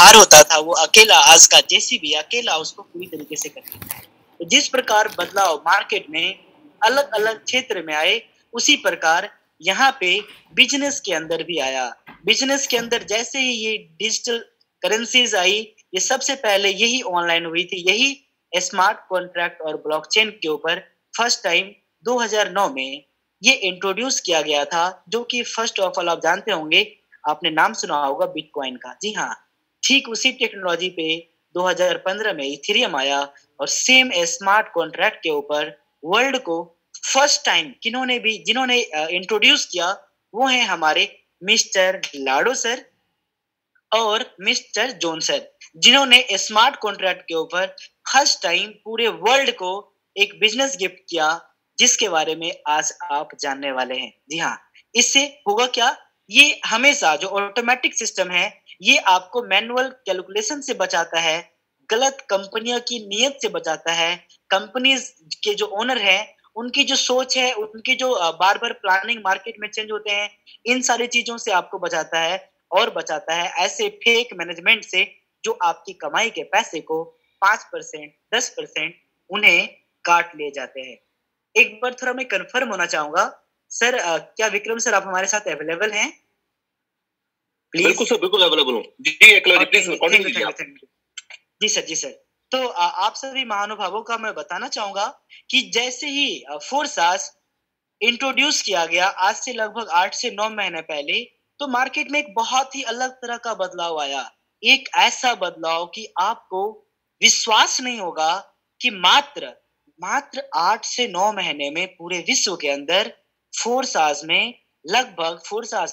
भार होता था वो अकेला आज का जेसीबी अकेला उसको पूरी तरीके से कर देता है। तो जिस प्रकार बदलाव मार्केट में अलग अलग क्षेत्र में आए, उसी प्रकार यहाँ पे बिजनेस के अंदर भी आया। बिजनेस के अंदर जैसे ही ये डिजिटल करेंसीज आई, ये सबसे पहले यही ऑनलाइन हुई थी, यही स्मार्ट कॉन्ट्रैक्ट और ब्लॉकचेन के ऊपर फर्स्ट टाइम 2009 में ये इंट्रोड्यूस किया गया था, जो कि फर्स्ट ऑफ ऑल आप जानते होंगे, आपने नाम सुना होगा बिटकॉइन का। जी हाँ, ठीक उसी टेक्नोलॉजी पे 2015 में इथेरियम आया और सेम स्मार्ट कॉन्ट्रैक्ट के ऊपर वर्ल्ड को फर्स्ट टाइम जिन्होंने इंट्रोड्यूस किया वो है हमारे मिस्टर लाडो सर और मिस्टर जॉन सर, जिन्होंने स्मार्ट कॉन्ट्रैक्ट के ऊपर फर्स्ट टाइम पूरे वर्ल्ड को एक बिजनेस गिफ्ट किया, जिसके बारे में आज आप जानने वाले हैं। जी हाँ, इससे होगा क्या, ये हमेशा जो ऑटोमेटिक सिस्टम है ये आपको मैनुअल कैलकुलेशन से बचाता है, गलत कंपनियों की नीयत से बचाता है, कंपनीज के जो ओनर हैं उनकी जो सोच है, उनकी जो बार बार प्लानिंग मार्केट में चेंज होते हैं, इन सारी चीजों से आपको बचाता है और बचाता है ऐसे फेक मैनेजमेंट से जो आपकी कमाई के पैसे को 5%, 10% उन्हें काट ले जाते हैं। एक बार थोड़ा मैं कंफर्म होना चाहूंगा सर, क्या विक्रम सर आप हमारे साथ अवेलेबल हैं? प्लीज। बिल्कुल सर, बिल्कुल अवेलेबल हूँ जी। प्लीज कंटिन्यू कीजिए। जी सर, जी सर। तो आप सभी महानुभावों का मैं बताना चाहूंगा कि जैसे ही फोर्सास इंट्रोड्यूस किया गया आज से लगभग 8 से 9 महीने पहले, तो मार्केट में एक बहुत ही अलग तरह का बदलाव आया। एक ऐसा बदलाव कि आपको विश्वास नहीं होगा कि मात्र 8 से 9 महीने में पूरे विश्व के अंदर फोर्सास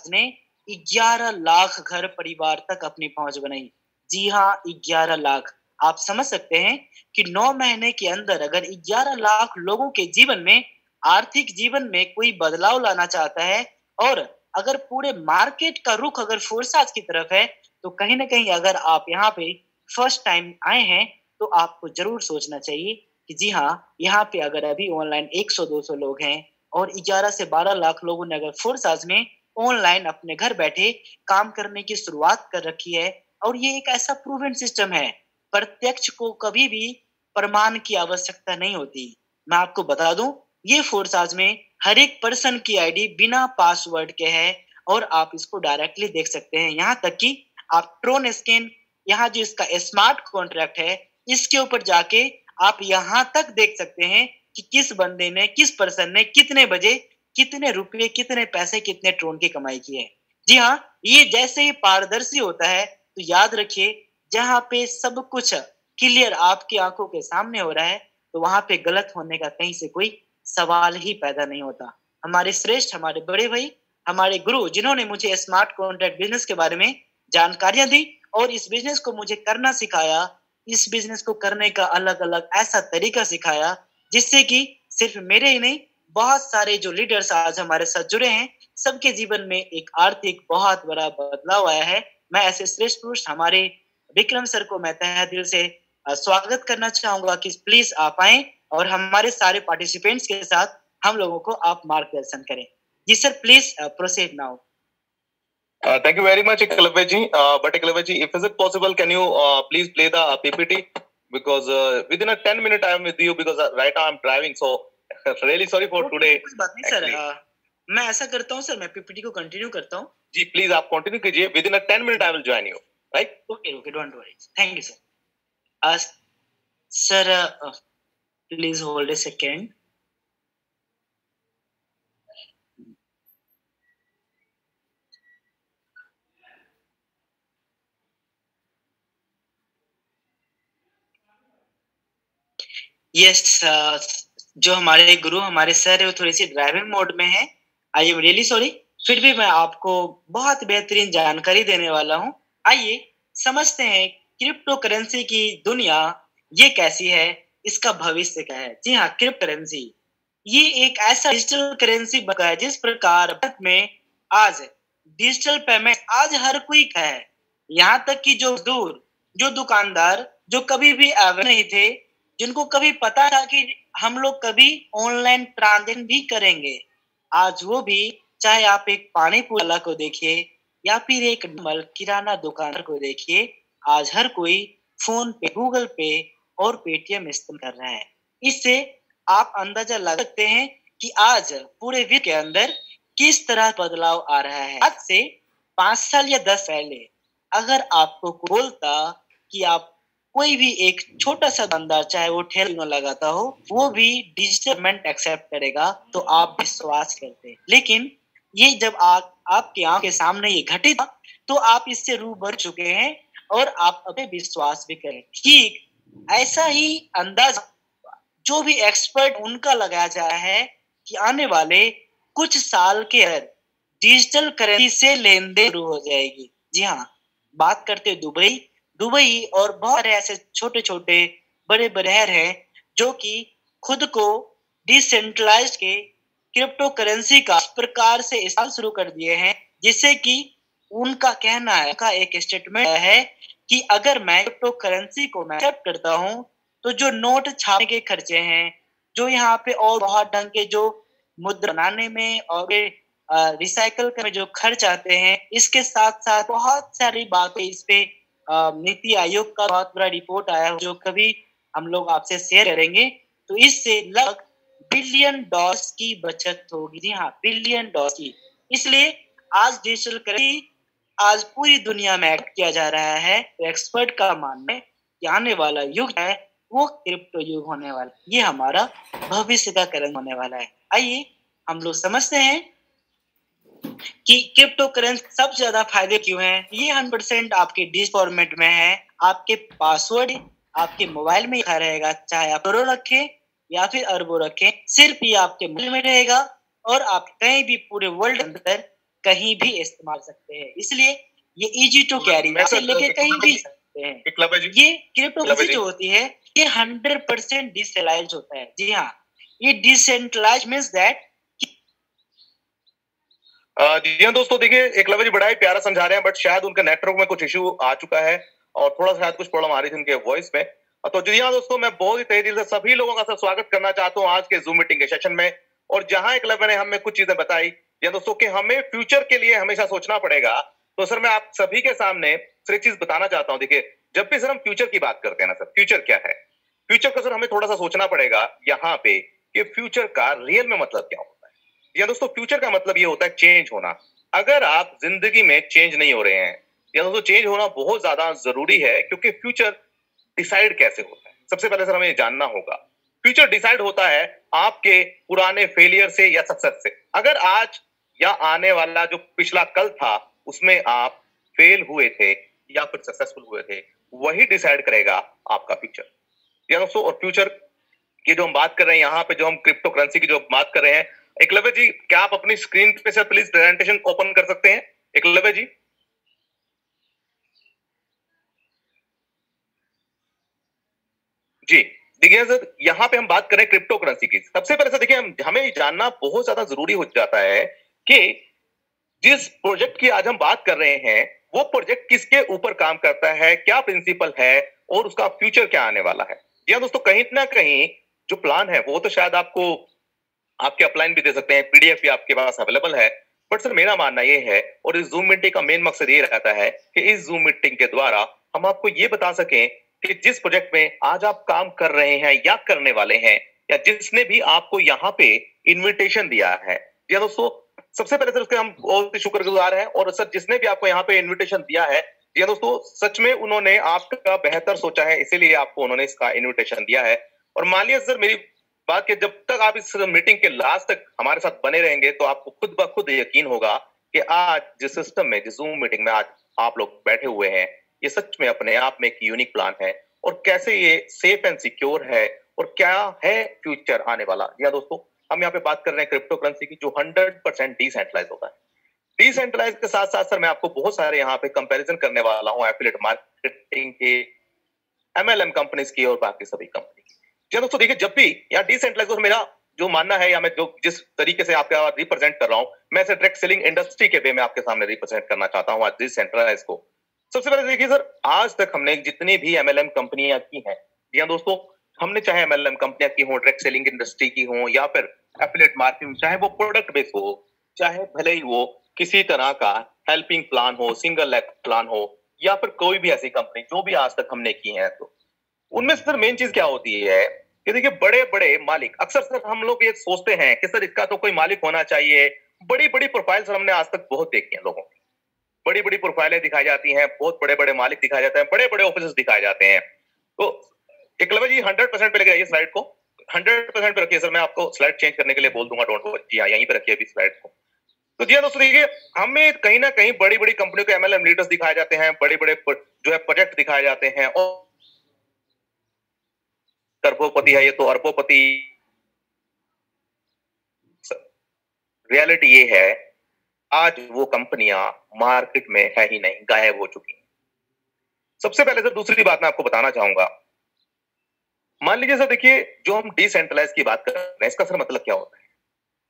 ने 11 लाख घर परिवार तक अपनी पहुंच बनाई। जी हाँ, 11 लाख। आप समझ सकते हैं कि 9 महीने के अंदर अगर 11 लाख लोगों के जीवन में, आर्थिक जीवन में कोई बदलाव लाना चाहता है, और अगर पूरे मार्केट का रुख अगर फोर्सास की तरफ है, तो कहीं ना कहीं अगर आप यहाँ पे फर्स्ट टाइम आए हैं तो आपको जरूर सोचना चाहिए कि जी हाँ, यहाँ पे अगर अभी ऑनलाइन 100-200 लोग हैं और 11 से 12 लाख लोगों ने अगर फोर्सास में ऑनलाइन अपने घर बैठे काम करने की शुरुआत कर रखी है, और ये एक ऐसा प्रूवन सिस्टम है, प्रत्यक्ष को कभी भी प्रमाण की आवश्यकता नहीं होती। मैं आपको बता दूं, ये फोर्सास में हर एक पर्सन की आईडी बिना पासवर्ड के है और आप इसको डायरेक्टली देख सकते हैं। यहाँ तक कि आप ट्रोन स्कैन, यहाँ जो इसका स्मार्ट कॉन्ट्रैक्ट है, इसके ऊपर जाके आप यहाँ तक देख सकते हैं कि किस बंदे ने, किस पर्सन ने कितने बजे कितने रुपए, कितने पैसे, कितने ट्रोन की कमाई की है। जी हाँ, ये जैसे ही पारदर्शी होता है तो याद रखिए, जहाँ पे सब कुछ क्लियर आपकी आंखों के सामने हो रहा है, तो वहां पे गलत होने का कहीं से कोई सवाल ही पैदा नहीं होता। हमारे श्रेष्ठ, हमारे बड़े भाई, हमारे गुरु, जिन्होंने मुझे स्मार्ट कॉन्ट्रैक्ट बिजनेस के बारे में जानकारियां दी और इस बिजनेस को मुझे करना सिखाया, इस बिजनेस को करने का अलग अलग ऐसा तरीका सिखाया, जिससे कि सिर्फ मेरे ही नहीं, बहुत सारे जो लीडर्स आज हमारे साथ जुड़े हैं, सबके जीवन में एक आर्थिक बहुत बड़ा बदलाव आया है। मैं ऐसे श्रेष्ठ पुरुष हमारे विक्रम सर को मैं तहे दिल से स्वागत करना चाहूंगा कि प्लीज आप आए और हमारे सारे पार्टिसिपेंट्स के साथ हम लोगों को आप मार्गदर्शन करें। जी sir, please proceed now. Thank you very much, Eklavya ji. But Eklavya ji, if is it possible, can you please play the PPT? Because within a 10 minute I am with you, because right now I am driving, so really sorry for today. कोई बात नहीं sir, मैं ऐसा करता हूँ sir, मैं PPT को continue करता हूँ। जी प्लीज आप कंटिन्यू कीजिए। Within a 10 minute I will join you. Right? Okay, don't worry. Thank you sir. Sir, please hold a second. Yes, जो हमारे गुरु, हमारे सर है, वो थोड़ी सी ड्राइविंग मोड में है। I am really sorry. फिर भी मैं आपको बहुत बेहतरीन जानकारी देने वाला हूँ। आइए समझते हैं क्रिप्टो करेंसी की दुनिया ये कैसी है, इसका भविष्य क्या है। जी हाँ, क्रिप्टो करेंसी ये एक ऐसा डिजिटल करेंसी बना है जिस प्रकार भारत में आज डिजिटल पेमेंट आज हर कोई है। यहाँ तक कि जो दुकानदार जो कभी भी अवेयर नहीं थे, जिनको कभी पता था कि हम लोग कभी ऑनलाइन ट्रांजैक्शन भी करेंगे, आज वो भी, चाहे आप एक पानी पूरी वाला को देखिए या फिर एक किराना दुकानदार को देखिए, आज हर कोई फोन पे, गूगल पे और पेटीएम इस्तेमाल कर रहा है। इससे आप अंदाजा लगा सकते हैं कि आज पूरे विश्व के अंदर किस तरह बदलाव आ रहा है। आज से 5 साल या 10 पहले अगर आपको कोई बोलता कि आप कोई भी एक छोटा सा धंधा, चाहे वो ठेला लगाता हो, वो भी डिजिटल पेमेंट एक्सेप्ट करेगा तो आप विश्वास करते। लेकिन ये जब आपके आंख के सामने ये घटित, तो आप इससे रूबरू चुके हैं और आप अपने विश्वास भी करें। ठीक ऐसा ही अंदाज जो भी एक्सपर्ट उनका लगाया जा रहा है कि आने वाले कुछ साल के अंदर डिजिटल करेंसी से लेन देन शुरू हो जाएगी। जी हाँ, बात करते दुबई और बहुत सारे ऐसे छोटे छोटे बड़े बड़े शहर हैं जो कि खुद को डिसेंट्रलाइज्ड के क्रिप्टो करेंसी का इस प्रकार से इस्तेमाल शुरू कर दिए हैं, जिससे कि उनका कहना है, का एक स्टेटमेंट है कि अगर मैं क्रिप्टो करेंसी को मैं एक्सेप्ट करता हूं तो जो नोट छापने के खर्चे हैं, जो यहाँ पे और बहुत ढंग के जो मुद्रा बनाने में और रिसाइकल करने में जो खर्च आते हैं, इसके साथ साथ बहुत सारी बातें इस पे नीति आयोग का बहुत बड़ा रिपोर्ट आया जो कभी हम लोग आपसे शेयर करेंगे। तो इससे लगभग बिलियन डॉलर्स की बचत होगी। जी हाँ, बिलियन डॉलर्स की। इसलिए आज डिजिटल करेंसी आज पूरी दुनिया में एक्ट किया जा रहा है। तो एक्सपर्ट का मानना है कि आने वाला युग है वो क्रिप्टो युग होने वाला है। ये हमारा भविष्य का करेंसी होने वाला है। आइए हम लोग समझते हैं कि क्रिप्टो करेंसी सबसे ज्यादा फायदे क्यों हैं। ये 100% आपके डिजिटल फॉर्मेट में है। आपके पासवर्ड आपके मोबाइल में लिखा रहेगा, चाहे आप करोड़ रखें या फिर अरबों रखें, सिर्फ ये आपके मोबाइल में रहेगा और आप कहीं भी पूरे वर्ल्ड अंदर कहीं भी इस्तेमाल कर सकते हैं। इसलिए ये इजी टू कैरी से लेके कहीं भी सकते हैं। ये क्रिप्टो करेंसी जो होती है ये 100% डिसेंट्रलाइज्ड होता है। जी हाँ, ये डिसेंट्रलाइज्ड मींस दैट जी हाँ दोस्तों, देखिए एकलव्य जी बड़ा ही प्यारा समझा रहे हैं, बट शायद उनका नेटवर्क में कुछ इशू आ चुका है और थोड़ा शायद कुछ प्रॉब्लम आ रही थी उनके वॉइस में। तो जी हाँ दोस्तों, मैं बहुत ही तहे दिल से सभी लोगों का स्वागत करना चाहता हूँ आज के जूम मीटिंग के सेशन में। और जहां एकलव्य ने हमें कुछ चीजें बताई या दोस्तों कि हमें फ्यूचर के लिए हमेशा सोचना पड़ेगा, तो सर मैं आप सभी के सामने सर एक चीज बताना चाहता हूँ। देखिए, जब भी सर हम फ्यूचर की बात करते हैं ना सर, फ्यूचर क्या है, फ्यूचर का सर हमें थोड़ा सा सोचना पड़ेगा यहाँ पे कि फ्यूचर का रियल में मतलब क्या होता है। या दोस्तों, फ्यूचर का मतलब ये होता है चेंज होना। अगर आप जिंदगी में चेंज नहीं हो रहे हैं या दोस्तों चेंज होना बहुत ज्यादा जरूरी है, क्योंकि फ्यूचर डिसाइड कैसे होता है, सबसे पहले सर हमें जानना होगा। फ्यूचर डिसाइड होता है आपके पुराने फेलियर से या सक्सेस से। अगर आज या आने वाला जो पिछला कल था उसमें आप फेल हुए थे या फिर सक्सेसफुल हुए थे, वही डिसाइड करेगा आपका फ्यूचर। या दोस्तों, और फ्यूचर की जो हम बात कर रहे हैं यहाँ पे, जो हम क्रिप्टो करेंसी की जो बात कर रहे हैं, एकलव्य जी क्या आप अपनी स्क्रीन पे सर प्लीज प्रेजेंटेशन ओपन कर सकते हैं एकलव्य जी? जी देखिए सर, यहाँ पे हम बात करें क्रिप्टो करेंसी की। सबसे पहले सर देखिए, हमें जानना बहुत ज्यादा जरूरी हो जाता है कि जिस प्रोजेक्ट की आज हम बात कर रहे हैं वो प्रोजेक्ट किसके ऊपर काम करता है, क्या प्रिंसिपल है और उसका फ्यूचर क्या आने वाला है। या दोस्तों, कहीं ना कहीं जो प्लान है वो तो शायद आपको आपके अपलाइन भी दे सकते हैं, पीडीएफ भी आपके पास अवेलेबल है। बट सर मेरा मानना ये है, और इस जूम मीटिंग का मेन मकसद ये रहता है कि इस जूम मीटिंग के द्वारा हम आपको ये बता सकें कि जिस प्रोजेक्ट में आज आप काम कर रहे हैं या करने वाले हैं, या जिसने भी आपको यहाँ पे इन्विटेशन दिया है, या दोस्तों सबसे पहले सर उसके हम बहुत ही शुक्रगुजार हैं। और सर जिसने भी आपको यहाँ पे इन्विटेशन दिया है, या दोस्तों सच में उन्होंने आपका बेहतर सोचा है, इसीलिए आपको उन्होंने इसका इन्विटेशन दिया है। और मानिए सर मेरी बात के जब तक आप इस मीटिंग के लास्ट तक हमारे साथ बने रहेंगे तो आपको खुद ब खुद यकीन होगा कि आज जिस सिस्टम में, जिस जूम मीटिंग में आज आप लोग बैठे हुए हैं, ये सच में अपने आप में एक यूनिक प्लान है और कैसे ये सेफ एंड सिक्योर है और क्या है फ्यूचर आने वाला। या दोस्तों, हम यहाँ पे बात कर रहे हैं क्रिप्टो करेंसी की, जो 100% डिसेंट्रलाइज होता है। डिसेंट्रलाइज के साथ साथ सर मैं आपको बहुत सारे यहाँ पे कंपैरिजन करने वाला हूँ एफिलिएट मार्केटिंग के, एमएलएम कंपनीज की और बाकी सभी कंपनी की। जी दोस्तों, देखिए जब भी यहाँ डिसेंट्रलाइज, और मेरा जो मानना है या मैं जो जिस तरीके से आपका रिप्रेजेंट कर रहा हूँ, मैं इसे डायरेक्ट सेलिंग इंडस्ट्री के वे में आपके सामने रिप्रेजेंट करना चाहता हूँ आज डिसेंट्रलाइज को। सबसे पहले देखिए सर, आज तक हमने जितनी भी एमएलएम कंपनियां की हैं, जी हाँ दोस्तों, हमने चाहे एमएलएम कंपनियां की हो, डायरेक्ट सेलिंग इंडस्ट्री की हो या फिर एफिलिएट मार्केटिंग, चाहे वो प्रोडक्ट बेस हो, चाहे भले ही वो किसी तरह का हेल्पिंग प्लान हो, सिंगल लेग प्लान हो, या फिर कोई भी ऐसी कंपनी जो भी आज तक हमने की है, तो उनमें सर मेन चीज क्या होती है कि देखिए बड़े बड़े मालिक अक्सर सर हम लोग ये सोचते हैं कि सर इसका तो कोई मालिक होना चाहिए। बड़ी बड़ी प्रोफाइल सर हमने आज तक बहुत देखी है लोगों की, बड़ी बड़ी प्रोफाइलें दिखाई जाती हैं, बहुत बड़े बड़े मालिक दिखाए जाते हैं, बड़े बड़े ऑफिस दिखाए जाते हैं। तो एकलव्य जी 100% पे लेके आइए स्लाइड को, 100% पे रखिए सर, मैं आपको स्लाइड चेंज करने के लिए बोल दूंगा, डोंट वरी जी, यहीं पे रखिए अभी स्लाइड को। तो जी दोस्तों देखिए, हमें कहीं ना कहीं बड़ी बड़ी कंपनियों के एमएलएम लीडर्स दिखाए जाते हैं, बड़े बड़े जो है प्रोजेक्ट दिखाए जाते हैं, और अरबोपति है ये तो अरबोपति। रियलिटी ये है आज वो कंपनियां मार्केट में है ही नहीं, गायब हो चुकी हैं। सबसे पहले सर दूसरी बात मैं आपको बताना चाहूंगा, मान लीजिए सर देखिए जो हम डिसेंट्रलाइज की बात कर रहे हैं, इसका सर मतलब क्या होता है?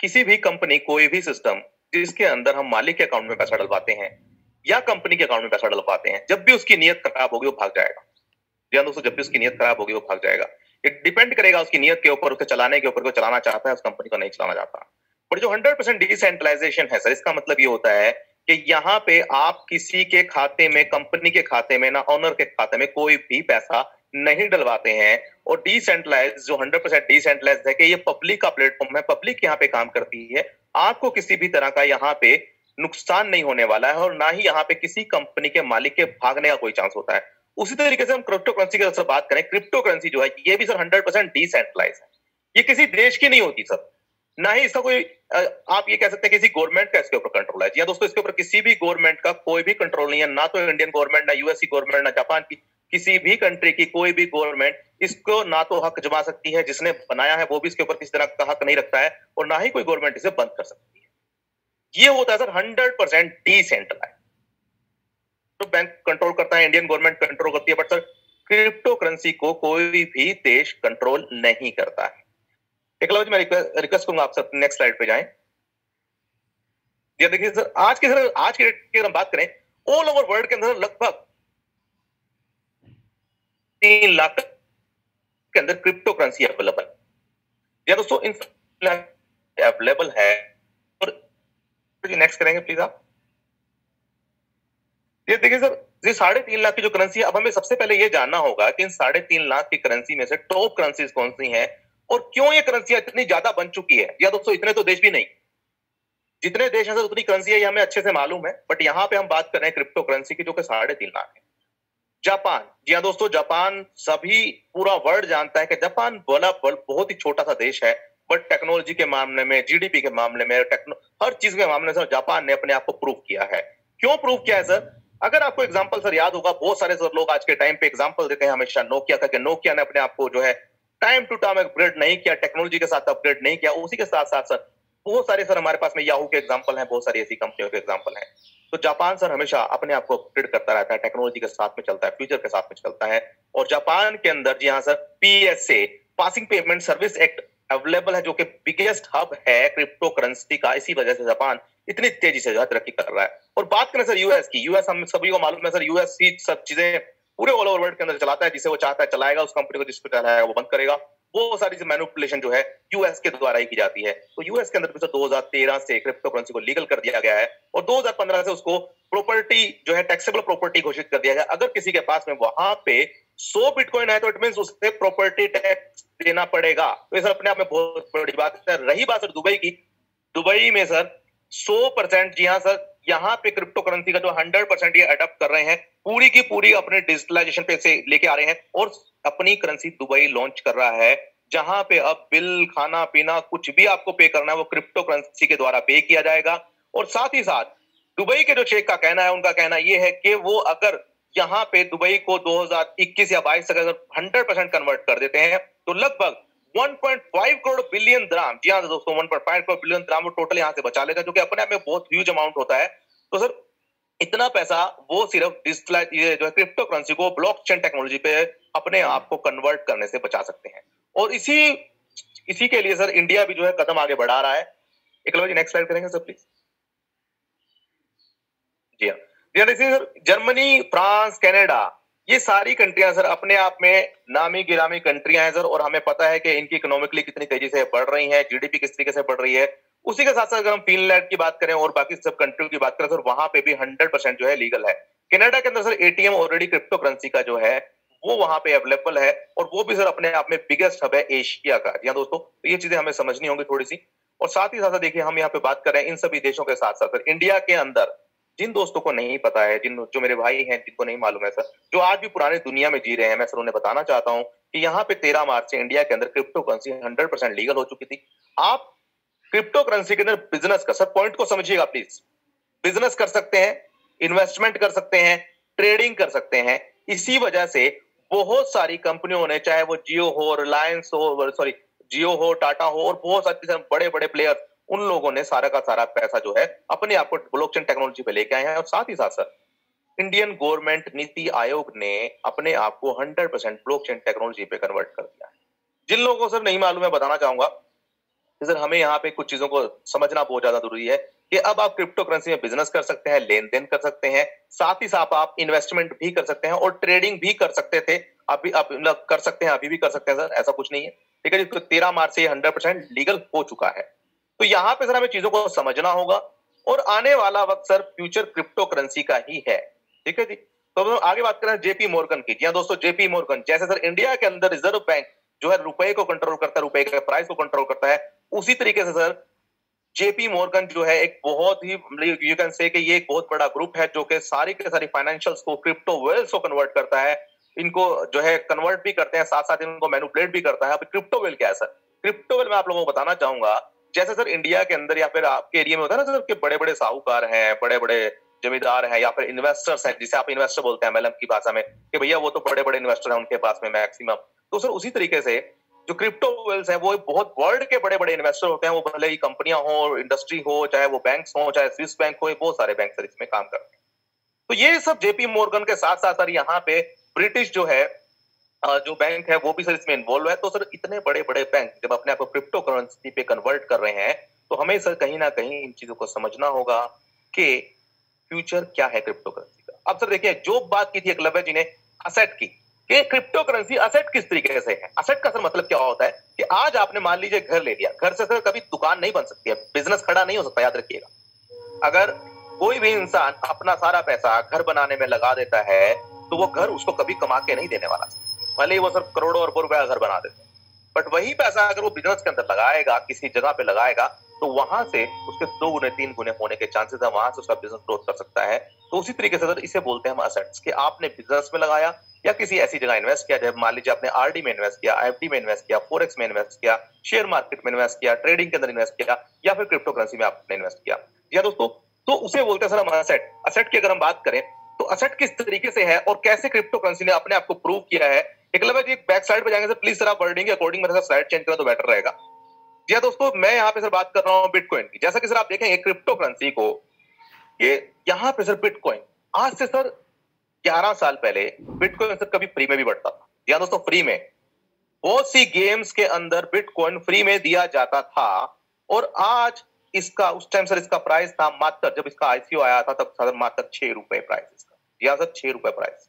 किसी भी कंपनी, कोई भी सिस्टम जिसके अंदर हम मालिक के अकाउंट में पैसा डलवाते हैं या कंपनी के अकाउंट में पैसा डलवाते हैं, जब भी उसकी नीयत खराब होगी वो भाग जाएगा। या दोस्तों जब भी उसकी नीयत खराब होगी वो भाग जाएगा। ये डिपेंड करेगा उसकी नीयत के ऊपर, उसे चलाने के ऊपर, वो चलाना चाहता है उस कंपनी को नहीं चलाना चाहता। पर जो 100% डिसेंट्रलाइजेशन है सर, इसका मतलब ये होता है कि यहाँ पे आप किसी के खाते में, कंपनी के खाते में, ना ऑनर के खाते में कोई भी पैसा नहीं डलवाते हैं। और डिसेंट्रलाइज जो 100% डिसेंट्रलाइज है कि ये पब्लिक का प्लेटफॉर्म है, पब्लिक यहाँ पे काम करती है, आपको किसी भी तरह का यहाँ पे नुकसान नहीं होने वाला है, और ना ही यहाँ पे किसी कंपनी के मालिक के भागने का कोई चांस होता है। उसी तरीके से हम क्रिप्टो करेंसी की बात करें, क्रिप्टो करेंसी जो है ये भी सर 100% डिसेंट्रलाइज है। ये किसी देश की नहीं होती सर, ना ही इसका कोई आप ये कह सकते हैं किसी गवर्नमेंट का इसके ऊपर कंट्रोल है। जी दोस्तों, इसके ऊपर किसी भी गवर्नमेंट का कोई भी कंट्रोल नहीं है, ना तो इंडियन गवर्नमेंट, ना यूएस की गवर्नमेंट, ना जापान की, किसी भी कंट्री की कोई भी गवर्नमेंट इसको ना तो हक जमा सकती है, जिसने बनाया है वो भी इसके ऊपर किसी तरह का हक नहीं रखता है, और ना ही कोई गवर्नमेंट इसे बंद कर सकती है। ये होता है सर 100% डिसेंट्रलाइज। तो बैंक कंट्रोल करता है, इंडियन गवर्नमेंट कंट्रोल करती है, बट सर क्रिप्टो करेंसी को कोई भी देश कंट्रोल नहीं करता है। एकलव्य मैं रिक्वेस्ट करूंगा आप सब नेक्स्ट स्लाइड पे जाएं। ये देखिए सर, आज के डेट की हम बात करें, ऑल ओवर वर्ल्ड के अंदर लगभग 3 लाख के अंदर क्रिप्टो करेंसी अवेलेबल है। या दोस्तों इन अवेलेबल है। और नेक्स्ट करेंगे प्लीज आप। ये देखिए सर, ये 3.5 लाख की जो करेंसी है, अब हमें सबसे पहले ये जानना होगा कि इन 3.5 लाख की करेंसी में से टॉप करेंसीज कौन सी हैं और क्यों ये करेंसियां इतनी ज्यादा बन चुकी है। या दोस्तों इतने तो देश भी नहीं, जितने देश हैं सर उतनी करेंसी है, ये हमें अच्छे से मालूम है, बट यहाँ पे हम बात कर रहे हैं क्रिप्टो करेंसी की जो कि 3.5 लाख है। जापान, जी हाँ दोस्तों, जापान सभी पूरा वर्ल्ड जानता है कि जापान बहुत ही छोटा सा देश है, बट टेक्नोलॉजी के मामले में, जीडीपी के मामले में, हर चीज के मामले में सर जापान ने अपने आप को प्रूव किया है। क्यों प्रूव किया है सर? अगर आपको एग्जांपल सर याद होगा, बहुत सारे सर लोग आज के टाइम पे एग्जांपल देते हैं हमेशा नोकिया का, कि नोकिया ने अपने आप को जो है टाइम टू टाइम अपग्रेड नहीं किया, टेक्नोलॉजी के साथ अपग्रेड नहीं किया। उसी के साथ साथ सर बहुत सारे सर हमारे पास में याहू के एग्जांपल हैं, बहुत सारी ऐसी कंपनियों के एग्जांपल हैं। तो जापान सर हमेशा अपने आप को अपग्रेड करता रहता है, टेक्नोलॉजी के साथ में चलता है, फ्यूचर के साथ में चलता है। और जापान के अंदर जी हाँ sir, PSA passing payment service act available है, जो कि बिगेस्ट हब है क्रिप्टो करेंसी का। इसी वजह से जापान इतनी तेजी से तरक्की कर रहा है। और बात करें सर यूएस की, यूएस हम सभी को मालूम है सर, यूएस ही सब चीजें पूरे ऑल ओवर वर्ल्ड के अंदर चलाता है, जिसे वो चाहता है चलाएगा, उस कंपनी को जिसको चलाएगा वो बंद करेगा। वो सारी मैनिपुलेशन जो है यूएस के द्वारा ही की जाती है। तो यूएस के अंदर भी 2013 से क्रिप्टो करेंसी को लीगल कर दिया गया है, और 2015 से उसको प्रॉपर्टी जो है टैक्सेबल प्रॉपर्टी घोषित कर दिया गया। अगर किसी के पास में वहां पे 100 बिटकॉइन है तो इट मींस उसे प्रॉपर्टी टैक्स देना पड़ेगा। तो ये सर अपने आप में बहुत बड़ी बात है। रही बात सर दुबई की, दुबई में सर 100%, जी हाँ सर, यहाँ पे क्रिप्टो करेंसी का जो 100% ये अडॉप्ट कर रहे हैं, पूरी की पूरी अपने डिजिटलाइजेशन पे से लेके आ रहे हैं, और अपनी करेंसी दुबई लॉन्च कर रहा है, जहां पे अब बिल, खाना पीना कुछ भी आपको पे करना है वो क्रिप्टो करेंसी के द्वारा पे किया जाएगा। और साथ ही साथ दुबई के जो शेख का कहना है, उनका कहना ये है कि वो अगर यहाँ पे दुबई को 2021 या 22 तक अगर 100% कन्वर्ट कर देते हैं तो लगभग 1.5 करोड़ बिलियन द्राम, जी हाँ दोस्तों 1.5 करोड़ बिलियन द्राम वो टोटल यहाँ से बचा लेगा, जो कि अपने आप में बहुत ह्यूज अमाउंट होता है। तो सर इतना पैसा वो सिर्फ डिजिटलाइज ये जो है क्रिप्टो करेंसी को ब्लॉकचेन टेक्नोलॉजी पे अपने आप को कन्वर्ट करने से बचा सकते हैं। और इसी के लिए सर इंडिया भी जो है कदम आगे बढ़ा रहा है। एकलव्य जी नेक्स्ट स्लाइड करेंगे सर प्लीज। जी हाँ, देखिए सर, जर्मनी, फ्रांस, कनाडा, ये सारी कंट्रियां सर अपने आप में नामी गिरामी कंट्रियां हैं सर, और हमें पता है कि इनकी इकोनॉमिकली कितनी तेजी से बढ़ रही है, जीडीपी किस तरीके से बढ़ रही है। उसी के साथ साथ अगर हम फिनलैंड की बात करें और बाकी सब कंट्रियों की बात करें सर, वहां पे भी 100% जो है लीगल है। कनाडा के अंदर sir ATM already crypto currency का जो है वो वहां पे अवेलेबल है, और वो भी सर अपने आप में बिगेस्ट हब है एशिया का। जी हाँ दोस्तों, तो ये चीजें हमें समझनी होंगी थोड़ी सी। और साथ ही साथ देखिए, हम यहाँ पे बात कर रहे हैं इन सभी देशों के साथ साथ इंडिया के अंदर जिन दोस्तों को नहीं पता है, जो मेरे भाई हैं जिनको नहीं मालूम है सर, जो आज भी पुरानी दुनिया में जी रहे हैं, मैं सर उन्हें बताना चाहता हूँ कि यहाँ पे 13 मार्च से इंडिया के अंदर क्रिप्टो करेंसी 100% लीगल हो चुकी थी। आप क्रिप्टो करेंसी के अंदर बिजनेस का, सर पॉइंट को समझिएगा प्लीज, बिजनेस कर सकते हैं, इन्वेस्टमेंट कर सकते हैं, ट्रेडिंग कर सकते हैं। इसी वजह से बहुत सारी कंपनियों ने, चाहे वो जियो हो, रिलायंस हो, सॉरी जियो हो, टाटा हो, और बहुत सारे बड़े बड़े प्लेयर, उन लोगों ने सारा का सारा पैसा जो है अपने आप को ब्लॉकचेन टेक्नोलॉजी पे लेके आए हैं। और साथ ही साथ sir Indian government NITI Aayog ने अपने आप को 100% ब्लॉकचेन टेक्नोलॉजी पे कन्वर्ट कर दिया है। जिन लोगों को सर नहीं मालूम है, बताना चाहूंगा कि सर हमें यहाँ पे कुछ चीजों को समझना बहुत ज्यादा जरूरी है कि अब आप क्रिप्टो करेंसी में बिजनेस कर सकते हैं, लेन देन कर सकते हैं, साथ ही साथ आप इन्वेस्टमेंट भी कर सकते हैं और ट्रेडिंग भी कर सकते थे। अभी आप कर सकते हैं, अभी भी कर सकते हैं सर, ऐसा कुछ नहीं है। ठीक है जी, तो 13 मार्च से 100% लीगल हो चुका है। तो यहाँ पे सर हमें चीजों को समझना होगा, और आने वाला वक्त सर फ्यूचर क्रिप्टो करेंसी का ही है। ठीक है जी, तो हम आगे बात करें जेपी मॉर्गन की। जी हाँ दोस्तों, जेपी मॉर्गन जैसे सर इंडिया के अंदर रिजर्व बैंक जो है रुपए को कंट्रोल करता है, रुपए के प्राइस को कंट्रोल करता है, उसी तरीके से सर जेपी मॉर्गन जो है एक बहुत ही, यू कैन से कि ये एक बहुत बड़ा ग्रुप है जो कि सारी के सारी फाइनेंशियल्स को, क्रिप्टो वेल्थ को कन्वर्ट करता है, इनको जो है कन्वर्ट भी करते हैं, साथ साथ इनको मैनिपुलेट भी करता है। अब क्रिप्टो वेल क्या है सर? क्रिप्टो वेल मैं आप लोगों को बताना चाहूंगा, जैसे सर इंडिया के अंदर या फिर आपके एरिया में होता है ना सर कि बड़े बड़े साहूकार हैं, बड़े बड़े जमींदार हैं, या फिर इन्वेस्टर्स हैं, जिसे आप इन्वेस्टर बोलते हैं एमएलएम की भाषा में, कि भैया वो तो बड़े बड़े इन्वेस्टर हैं, उनके पास में मैक्सिमम। तो सर उसी तरीके से जो क्रिप्टो वेल्स है वो बहुत वर्ल्ड के बड़े बड़े इन्वेस्टर होते हैं, वो भले ही कंपनियां हो, इंडस्ट्री हो, चाहे वो बैंक्स हो, चाहे स्विस बैंक हो, बहुत सारे बैंक सर इसमें काम करते हैं। तो ये सब जेपी मॉर्गन के साथ साथ सर यहाँ पे ब्रिटिश जो है जो बैंक है वो भी सर इसमें इन्वॉल्व है। तो सर इतने बड़े बड़े बैंक जब अपने आप को क्रिप्टो करेंसी पे कन्वर्ट कर रहे हैं, तो हमें सर कहीं ना कहीं इन चीजों को समझना होगा कि फ्यूचर क्या है क्रिप्टो करेंसी का। अब सर देखिए, जो बात की थी एकलव्य जी ने असेट की, कि क्रिप्टो करेंसी असेट किस तरीके से है। असेट का सर मतलब क्या होता है कि आज आपने मान लीजिए घर ले लिया, घर से सर कभी दुकान नहीं बन सकती है, बिजनेस खड़ा नहीं हो सकता, याद रखिएगा। अगर कोई भी इंसान अपना सारा पैसा घर बनाने में लगा देता है, तो वो घर उसको कभी कमा के नहीं देने वाला, भले ही वो सर करोड़ों अरबों रुपया घर बना देते हैं। बट वही पैसा अगर वो बिजनेस के अंदर लगाएगा, किसी जगह पे लगाएगा, तो वहां से उसके 2 गुने 3 गुने होने के चांसेस है, वहां से उसका बिजनेस ग्रोथ कर सकता है। तो उसी तरीके से सर इसे बोलते हैं हम असेट्स, कि आपने बिजनेस में लगाया या किसी ऐसी जगह इन्वेस्ट किया, जब मान लीजिए आपने आरडी में इन्वेस्ट किया, एफडी में इन्वेस्ट किया, फोरेक्स में इन्वेस्ट किया, शेयर मार्केट में इन्वेस्ट किया, ट्रेडिंग के अंदर इन्वेस्ट किया, या फिर क्रिप्टो करेंसी में आपने इन्वेस्ट किया। या दोस्तों, तो उसे बोलते हैं सर हम असेट। असेट की अगर हम बात करें तो असेट किस तरीके से है और कैसे क्रिप्टो करेंसी ने अपने आप को प्रूव किया है। एकलव्य जी बैक साइड पे जाएंगे सर, प्लीज सर आप वर्डिंग के अकॉर्डिंग मेरे साथ स्लाइड चेंज करें तो बेटर रहेगा। जी हाँ दोस्तों, मैं यहाँ पे सर बात कर रहा हूँ बिटकॉइन की। जैसा कि सर आप देखेंगे क्रिप्टो करेंसी को, ये यहाँ पे सर बिटकॉइन आज से सर 11 साल पहले बिटकॉइन सर कभी फ्री में भी बढ़ता था। जी हाँ दोस्तों, फ्री में बहुत सी गेम्स के अंदर बिटकॉइन फ्री में दिया जाता था। और आज इसका, उस टाइम सर इसका प्राइस था मात्र, जब इसका आईसीओ आया था तब सर मात्र 6 रुपए प्राइस इसका। जी हाँ सर, 6 रुपए प्राइस,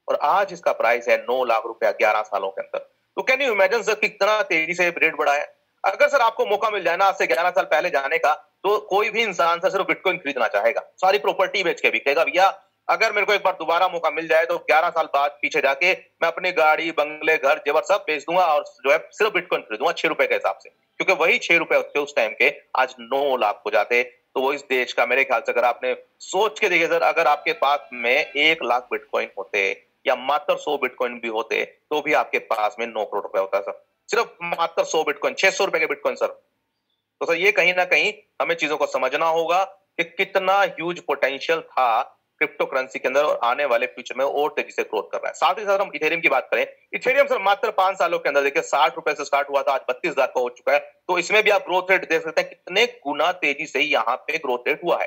और आज इसका प्राइस है 9 लाख रुपया 11 सालों के अंदर। तो कैन यू इमेजिन सर कितना तेजी से रेट बढ़ा है। अगर सर आपको मौका मिल जाए ना आज से 11 साल पहले जाने का, तो कोई भी इंसान सर सिर्फ बिटकॉइन खरीदना चाहेगा, सारी प्रॉपर्टी बेच के भी कहेगा भैया अगर मेरे को एक बार दोबारा मौका मिल जाए तो 11 साल बाद पीछे जाके मैं अपनी गाड़ी, बंगले, घर, जेवर सब बेच दूंगा और जो है सिर्फ बिटकॉइन खरीदूंगा 6 रुपए के हिसाब से, क्योंकि वही 6 रुपए होते उस टाइम के आज 9 लाख हो जाते। तो वो इस देश का, मेरे ख्याल से अगर आपने सोच के देखिए सर, अगर आपके पास में 1 लाख बिटकॉइन होते या मात्र 100 बिटकॉइन भी होते, तो भी आपके पास में 9 करोड़ रुपए होता है सर, सिर्फ मात्र 100 बिटकॉइन, 600 रुपए के बिटकॉइन सर। तो सर ये कहीं ना कहीं हमें चीजों को समझना होगा कि कितना ह्यूज पोटेंशियल था क्रिप्टो करेंसी के अंदर, और आने वाले फ्यूचर में और तेजी से ग्रोथ कर रहा है। साथ ही साथ हम इथेरियम की बात करें, इथेरियम सर मात्र 5 सालों के अंदर देखिए 60 रुपए से स्टार्ट हुआ था, आज 32,000 का हो चुका है। तो इसमें भी आप ग्रोथ रेट देख सकते हैं कितने गुना तेजी से यहाँ पे ग्रोथ रेट हुआ है।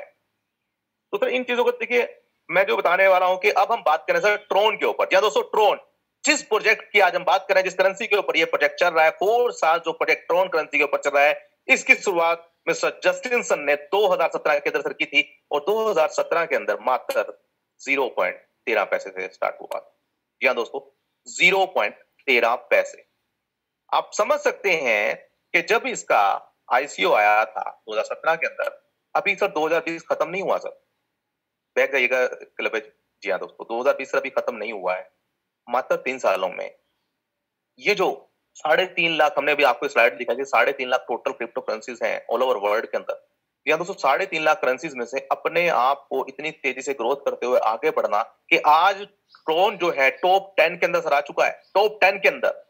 तो सर इन चीजों को देखिए, मैं जो बताने वाला हूं कि अब हम बात करें सर ट्रोन के ऊपर। दोस्तों, ट्रोन जिस प्रोजेक्ट की आज हम बात करें, जिस करेंसी के ऊपर ये प्रोजेक्ट चल रहा है, 4 साल जो प्रोजेक्ट ट्रोन करेंसी के ऊपर चल रहा है, इसकी शुरुआत मिस्टर जस्टिन सन ने 2017 के अंदर सर की थी, और 2017 के अंदर मात्र 0.13 पैसे से स्टार्ट हुआ। जी हाँ दोस्तों, 0.13 पैसे। आप समझ सकते हैं कि जब इसका आईसीओ आया था 2017 के अंदर, अभी सर 2020 खत्म नहीं हुआ सर, बैठ जाइएगा क्लब। जी हाँ दोस्तों, 2020 अभी खत्म नहीं हुआ है, मात्र 3 सालों में ये जो 3.5 लाख, हमने अभी आपको स्लाइड दिखाई थी, 3.5 लाख टोटल क्रिप्टो करेंसीज हैं ऑल ओवर वर्ल्ड के अंदर। या दोस्तों 3.5 लाख करेंसीज में से अपने आप को इतनी तेजी से ग्रोथ करते हुए आगे बढ़ना कि आज ट्रोन जो है टॉप 10 के अंदर सर आ चुका है, टॉप 10 के अंदर।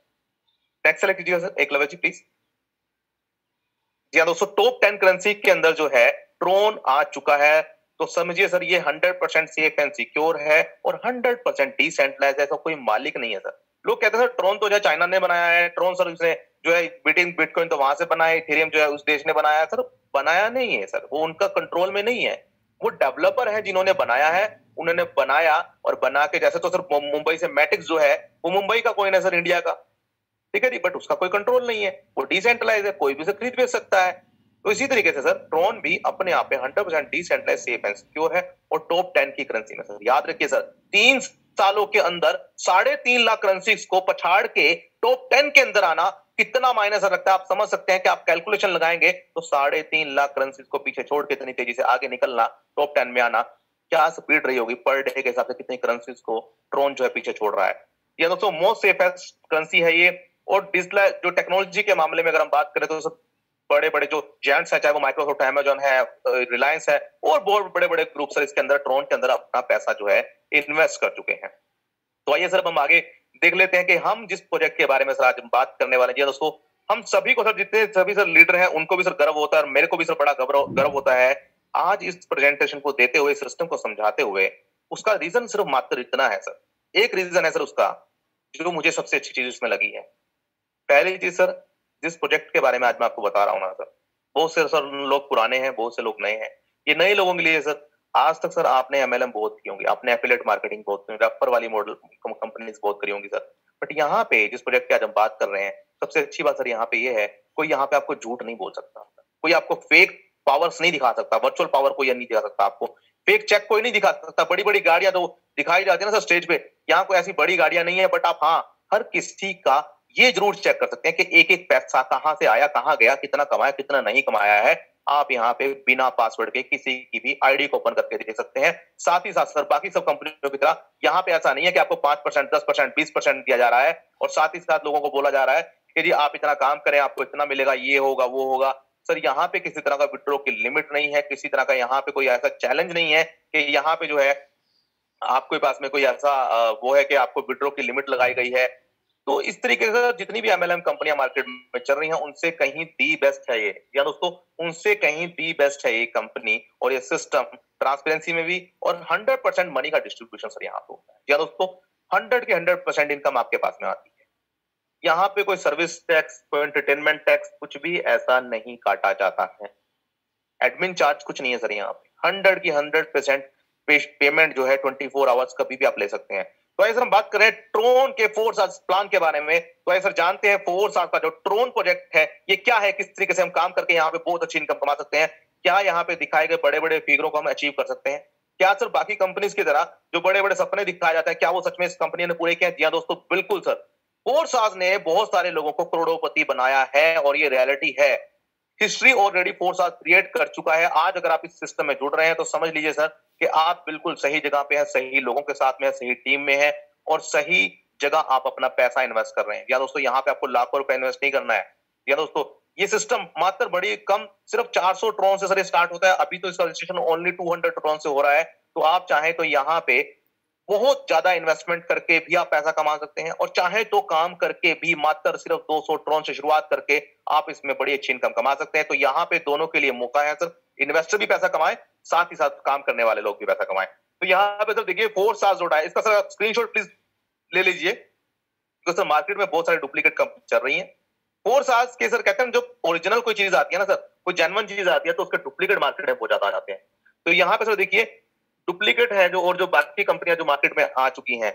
नेक्स्ट सेलेक्ट कीजिएगा सर, एक लेवल जी प्लीज। जी हाँ दोस्तों, टॉप 10 करेंसी के अंदर जो है ट्रोन आ चुका है। तो समझिए सर, ये 100% सेफ एंड सिक्योर है और 100% डिसेंट्रलाइज्ड है, ऐसा कोई मालिक नहीं है सर। लोग कहते हैं सर ट्रोन तो जो चाइना ने बनाया है, ट्रोन सर उसने जो है बिटकॉइन तो वहां से बनाया, इथेरियम जो है उस देश ने बनाया है। सर बनाया नहीं है सर, वो उनका कंट्रोल में नहीं है, वो डेवलपर है जिन्होंने बनाया है, उन्होंने बनाया और बना के, जैसे तो सर मुंबई से मैटिक्स जो है वो मुंबई का कोइन है सर, इंडिया का, ठीक है जी, बट उसका कोई कंट्रोल नहीं है, वो डिसेंट्रलाइज है, कोई भी उसे खरीद बेच सकता है। तो इसी तरीके से सर ट्रोन भी अपने आप में 100% डिसेंट्रलाइज, सेफ एंड सिक्योर है और टॉप 10 की करेंसी में सर। याद रखिए सर, 3 सालों के अंदर 3.5 लाख करेंसीज को पछाड़ के टॉप 10 के अंदर आना कितना मायने सर रखता है। आप समझ सकते हैं कि आप कैलकुलेशन लगाएंगे तो 3.5 लाख करेंसीज को पीछे छोड़ के इतनी तेजी से आगे निकलना, टॉप 10 में आना, क्या स्पीड रही होगी पर डे के हिसाब से, कितनी करेंसीज को ट्रोन जो है पीछे छोड़ रहा है। ये दोस्तों मोस्ट सेफेस्ट करेंसी है ये। और डिजिटल जो टेक्नोलॉजी के मामले में अगर हम बात करें तो सब बड़े बड़े जो जायंट्स हैं, चाहे वो माइक्रोसॉफ्ट, अमेजॉन है, रिलायंस है और बहुत बड़े बड़े ग्रुप सर इसके अंदर, ट्रोन के अंदर अपना पैसा जो है इन्वेस्ट कर चुके हैं। तो आइए सर हम आगे देख लेते हैं कि हम जिस प्रोजेक्ट के बारे में सर आज हम बात करने वाले हैं दोस्तों, हम सभी को सर, जितने सभी सर लीडर हैं उनको भी सर गर्व होता है और मेरे को भी सर बड़ा गर्व होता है आज इस प्रेजेंटेशन को देते हुए, सिस्टम को समझाते हुए। उसका रीजन सिर्फ मात्र इतना है सर, एक रीजन है सर उसका, जो मुझे सबसे अच्छी चीज उसमें लगी है। पहली चीज सर, जिस प्रोजेक्ट के बारे में आज मैं आपको बता रहा हूँ ना सर, बहुत से सर लोग पुराने हैं, बहुत से लोग नए हैं। ये नए लोगों के लिए सर, आज तक सर आपने एमएलएम बहुत की होंगी, आपने एफिलिएट मार्केटिंग बहुत की, रेफर वाली मॉडल कंपनीज बहुत करी होंगी सर। बट यहाँ पे जिस प्रोजेक्ट की आज हम बात कर रहे हैं, सबसे अच्छी बात सर यहाँ पे ये है, कोई यहाँ पे आपको झूठ नहीं बोल सकता, कोई आपको फेक पावर्स नहीं दिखा सकता, वर्चुअल पावर कोई नहीं दिखा सकता आपको, फेक चेक कोई नहीं दिखा सकता। बड़ी बड़ी गाड़ियां तो दिखाई जाती है ना सर स्टेज पे, यहाँ कोई ऐसी बड़ी गाड़ियां नहीं है, बट आप हाँ हर किसी का ये जरूर चेक कर सकते हैं कि एक एक पैसा कहां से आया, कहां गया, कितना कमाया, कितना नहीं कमाया है। आप यहाँ पे बिना पासवर्ड के किसी की भी आईडी को ओपन करके देख सकते हैं। साथ ही साथ सर बाकी सब कंपनियों की तरह यहाँ पे ऐसा नहीं है कि आपको 5%, 10%, 20% दिया जा रहा है और साथ ही साथ लोगों को बोला जा रहा है कि जी आप इतना काम करें आपको इतना मिलेगा, ये होगा वो होगा। सर यहाँ पे किसी तरह का विड्रॉ की लिमिट नहीं है, किसी तरह का यहाँ पे कोई ऐसा चैलेंज नहीं है कि यहाँ पे जो है आपके पास में कोई ऐसा वो है कि आपको विड्रॉ की लिमिट लगाई गई है। तो इस तरीके से जितनी भी एमएलएम कंपनियां मार्केट में चल रही हैं उनसे कहीं दी बेस्ट है ये, या दोस्तों उनसे कहीं दी बेस्ट है ये कंपनी और ये सिस्टम, ट्रांसपेरेंसी में भी और 100% मनी का डिस्ट्रीब्यूशन सर यहाँ पे होता है। या दोस्तों 100 के 100% इनकम आपके पास में आती है। यहाँ पे कोई सर्विस टैक्स, कोई एंटरटेनमेंट टैक्स, कुछ भी ऐसा नहीं काटा जाता है। एडमिन चार्ज कुछ नहीं है सर यहाँ पे। 100 की 100% पेमेंट जो है 24 आवर्स कभी भी आप ले सकते हैं। तो ऐसे हम बात करें ट्रोन के 4 साल प्लान के बारे में, तो ऐसे जानते हैं 4 साल का जो ट्रोन प्रोजेक्ट है ये क्या है, किस तरीके से हम काम करके यहाँ पे बहुत अच्छी इनकम कमा सकते हैं, क्या यहाँ पे दिखाए गए बड़े बड़े फिगरों को हम अचीव कर सकते हैं, क्या सर बाकी कंपनीज की तरह जो बड़े बड़े सपने दिखाए जाते हैं क्या वो सच में इस कंपनी ने पूरे किए? जी हाँ दोस्तों, बिल्कुल सर। 4 साल ने बहुत सारे लोगों को करोड़ोंपति बनाया है और ये रियलिटी है। हिस्ट्री ऑलरेडी 4 साल क्रिएट कर चुका है। आज अगर आप इस सिस्टम में जुड़ रहे हैं तो समझ लीजिए सर कि आप बिल्कुल सही जगह पे हैं, सही लोगों के साथ में है, सही टीम में है और सही जगह आप अपना पैसा इन्वेस्ट कर रहे हैं। या दोस्तों यहाँ पे आपको लाखों रुपए इन्वेस्ट नहीं करना है। या दोस्तों ये सिस्टम मात्र बड़ी कम सिर्फ 400 ट्रोन से सर स्टार्ट होता है। अभी तो इसका रजिस्ट्रेशन ओनली 200 ट्रोन से हो रहा है। तो आप चाहें तो यहाँ पे बहुत ज्यादा इन्वेस्टमेंट करके भी आप पैसा कमा सकते हैं और चाहे तो काम करके भी मात्र सिर्फ 200 ट्रोन से शुरुआत करके आप इसमें बड़ी अच्छी इनकम कमा सकते हैं। तो यहाँ पे दोनों के लिए मौका है सर, इन्वेस्टर भी पैसा कमाए, साथ ही साथ काम करने वाले लोग भी पैसा कमाए। तो यहाँ पे सर देखिए 4 साल जोड़ा है, इसका सर स्क्रीनशॉट प्लीज ले लीजिए, तो सर मार्केट में बहुत सारी डुप्लीकेट कंपनी चल रही है। 4 साल के सर कहते हैं जो ओरिजिनल कोई चीज आती है ना सर, कोई जेन्युइन चीज आती है तो उसके डुप्लीकेट मार्केट में बहुत ज्यादा आ जाते हैं। तो यहाँ पे सर देखिए डुप्लीकेट है जो, और जो बाकी कंपनियां जो मार्केट में आ चुकी हैं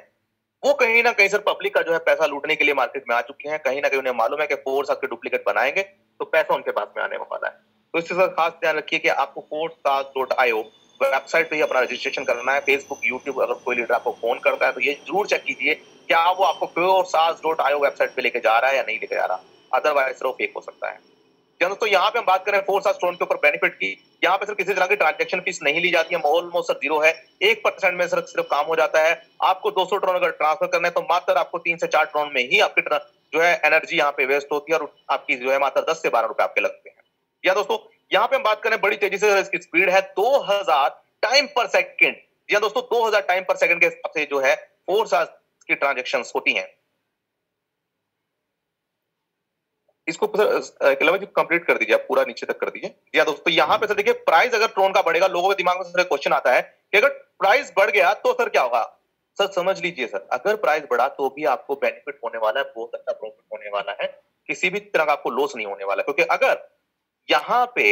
वो कहीं ना कहीं सर पब्लिक का जो है पैसा लूटने के लिए मार्केट में आ चुकी हैं। कहीं ना कहीं उन्हें मालूम है कि 4 साल के डुप्लीकेट बनाएंगे तो पैसा उनके पास में आने वाला है। तो इससे सर खास ध्यान रखिए कि आपको 4stars.io वेबसाइट पे ही अपना रजिस्ट्रेशन करना है। फेसबुक, यूट्यूब अगर कोई लीडर आपको फोन करता है तो ये जरूर चेक कीजिए क्या वो आपको 4stars.io वेबसाइट पे लेके जा रहा है या नहीं लेके जा रहा, अदरवाइज वो फेक हो सकता है। दोस्तों यहाँ पे हम बात करें फोर्सास ट्रोन के ऊपर बेनिफिट की, यहाँ पे सर किसी तरह की ट्रांजैक्शन फीस नहीं ली जाती है, ऑलमोस्ट सर 0 है, 1% में सर सिर्फ काम हो जाता है। आपको 200 ट्रोन अगर ट्रांसफर करना है तो मात्र आपको 3 से 4 ट्रोन में ही आपकी जो है एनर्जी यहाँ पे वेस्ट होती है और आपकी जो है मात्र 10 से 12 रुपए आपके लगते हैं। या दोस्तों यहाँ पे हम बात करें बड़ी तेजी से, इसकी स्पीड है 2000 टाइम पर सेकेंड। या दोस्तों 2000 टाइम पर सेकेंड के हिसाब से जो है फोर्सास की ट्रांजेक्शन होती है। इसको कंप्लीट कर दीजिए, आप पूरा नीचे तक कर दीजिए। या दोस्तों यहाँ पे सर देखिए, प्राइस अगर ट्रोन का बढ़ेगा, लोगों के दिमाग में सर क्वेश्चन आता है कि अगर प्राइस बढ़ गया तो सर क्या होगा। सर समझ लीजिए सर, अगर प्राइस बढ़ा तो भी आपको बेनिफिट होने वाला है, बहुत अच्छा प्रॉफिट होने वाला है, किसी भी तरह का आपको लॉस नहीं होने वाला। क्योंकि अगर यहाँ पे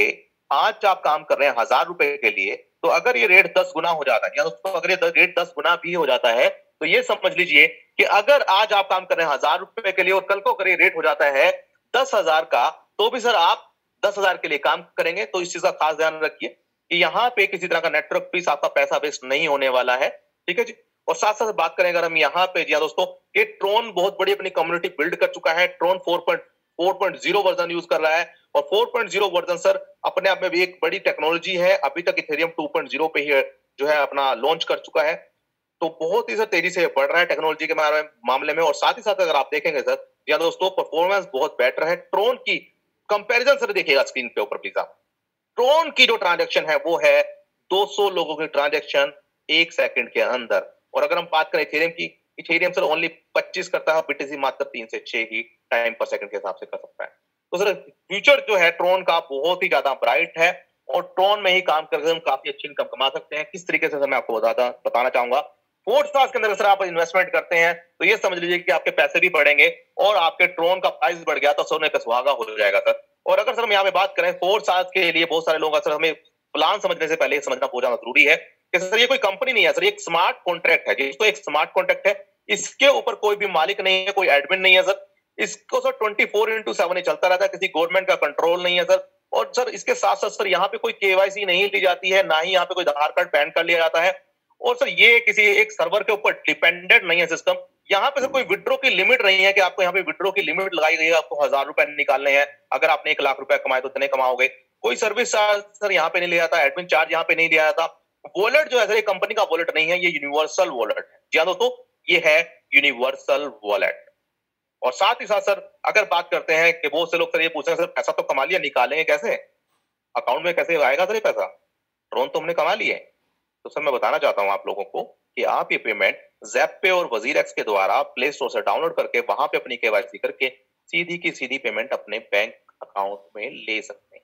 आज आप काम कर रहे हैं 1000 रुपए के लिए, तो अगर ये रेट 10 गुना हो जाता है, या दोस्तों अगर ये रेट 10 गुना भी हो जाता है, तो ये समझ लीजिए कि अगर आज आप काम कर रहे हैं 1000 रुपए के लिए और कल को अगर ये रेट हो जाता है 10,000 का, तो भी सर आप 10,000 के लिए काम करेंगे। तो इस चीज का खास ध्यान रखिए कि यहाँ पे किसी तरह का नेटवर्क फीस, आपका पैसा वेस्ट नहीं होने वाला है, ठीक है जी। और साथ साथ बात करें अगर हम यहाँ पे जी दोस्तों, कि ट्रोन बहुत बड़ी अपनी कम्युनिटी बिल्ड कर चुका है, ट्रोन 4.0 वर्जन यूज कर रहा है, और 4.0 वर्जन सर अपने आप में भी एक बड़ी टेक्नोलॉजी है। अभी तक इथेरियम 2.0 पे ही जो है अपना लॉन्च कर चुका है, तो बहुत ही सर तेजी से बढ़ रहा है टेक्नोलॉजी के मामले में। और साथ ही साथ अगर आप देखेंगे सर या दोस्तों, परफॉर्मेंस बहुत बेटर है ट्रोन की कंपैरिजन। सर देखिएगा स्क्रीन पे ऊपर प्लीज आप, ट्रोन की जो ट्रांजैक्शन है वो है 200 लोगों की ट्रांजैक्शन 1 सेकंड के अंदर। और अगर हम बात करें इथेरियम की, इथेरियम सर ओनली 25 करता है, बीटीसी मात्र 3 से 6 ही टाइम पर सेकंड के हिसाब से कर सकता है। तो सर फ्यूचर जो है ट्रोन का बहुत ही ज्यादा ब्राइट है, और ट्रोन में ही काम करके हम काफी अच्छी इनकम कमा सकते हैं। किस तरीके से सर मैं आपको बताना चाहूंगा। फोर्सास के अंदर सर आप इन्वेस्टमेंट करते हैं तो ये समझ लीजिए कि आपके पैसे भी बढ़ेंगे, और आपके ट्रोन का प्राइस बढ़ गया तो सोने पे सुहागा हो जाएगा सर। और अगर सर हम यहाँ पे बात करें फोर्सास के लिए, बहुत सारे लोग सर हमें प्लान समझने से पहले समझना बहुत ज्यादा जरूरी है कि सर ये कोई कंपनी नहीं है सर, ये एक स्मार्ट कॉन्ट्रैक्ट है। जिसको एक स्मार्ट कॉन्ट्रैक्ट है, इसके ऊपर कोई भी मालिक नहीं है, कोई एडमिन नहीं है सर। इसको सर 24/7 ही चलता रहता है, किसी गवर्नमेंट का कंट्रोल नहीं है सर। और सर इसके साथ साथ सर यहाँ पे कोई केवाईसी नहीं ली जाती है, ना ही यहाँ पे कोई आधार कार्ड पैन कार्ड लिया जाता है। और सर ये किसी एक सर्वर के ऊपर डिपेंडेंट नहीं है सिस्टम। यहाँ पे सर कोई विड्रॉ की लिमिट नहीं है कि आपको यहाँ पे विड्रॉ की लिमिट लगाई गई है, आपको 1000 रुपए निकालने हैं, अगर आपने 1 लाख रुपए कमाए तो इतने कमाओगे। कोई सर्विस चार्ज सर यहाँ पे नहीं लिया जाता, एडमिन चार्ज यहाँ पे नहीं लिया जाता। वॉलेट जो है सर, ये कंपनी का वॉलेट नहीं है, ये यूनिवर्सल वॉलेट है। जी दोस्तों, ये है यूनिवर्सल वॉलेट। और साथ ही साथ सर अगर बात करते हैं कि बहुत से लोग सर ये पूछ रहे हैं, सर पैसा तो कमा लिया, निकालेंगे कैसे, अकाउंट में कैसे आएगा सर ये पैसा, ट्रोन तो हमने कमा लिया है। तो सर मैं बताना चाहता हूं आप लोगों को कि आप ये पेमेंट ज़ैप और वजीरएक्स के द्वारा प्ले स्टोर से डाउनलोड करके वहां पे अपनी केवाईसी करके सीधी की सीधी पेमेंट अपने बैंक अकाउंट में ले सकते हैं।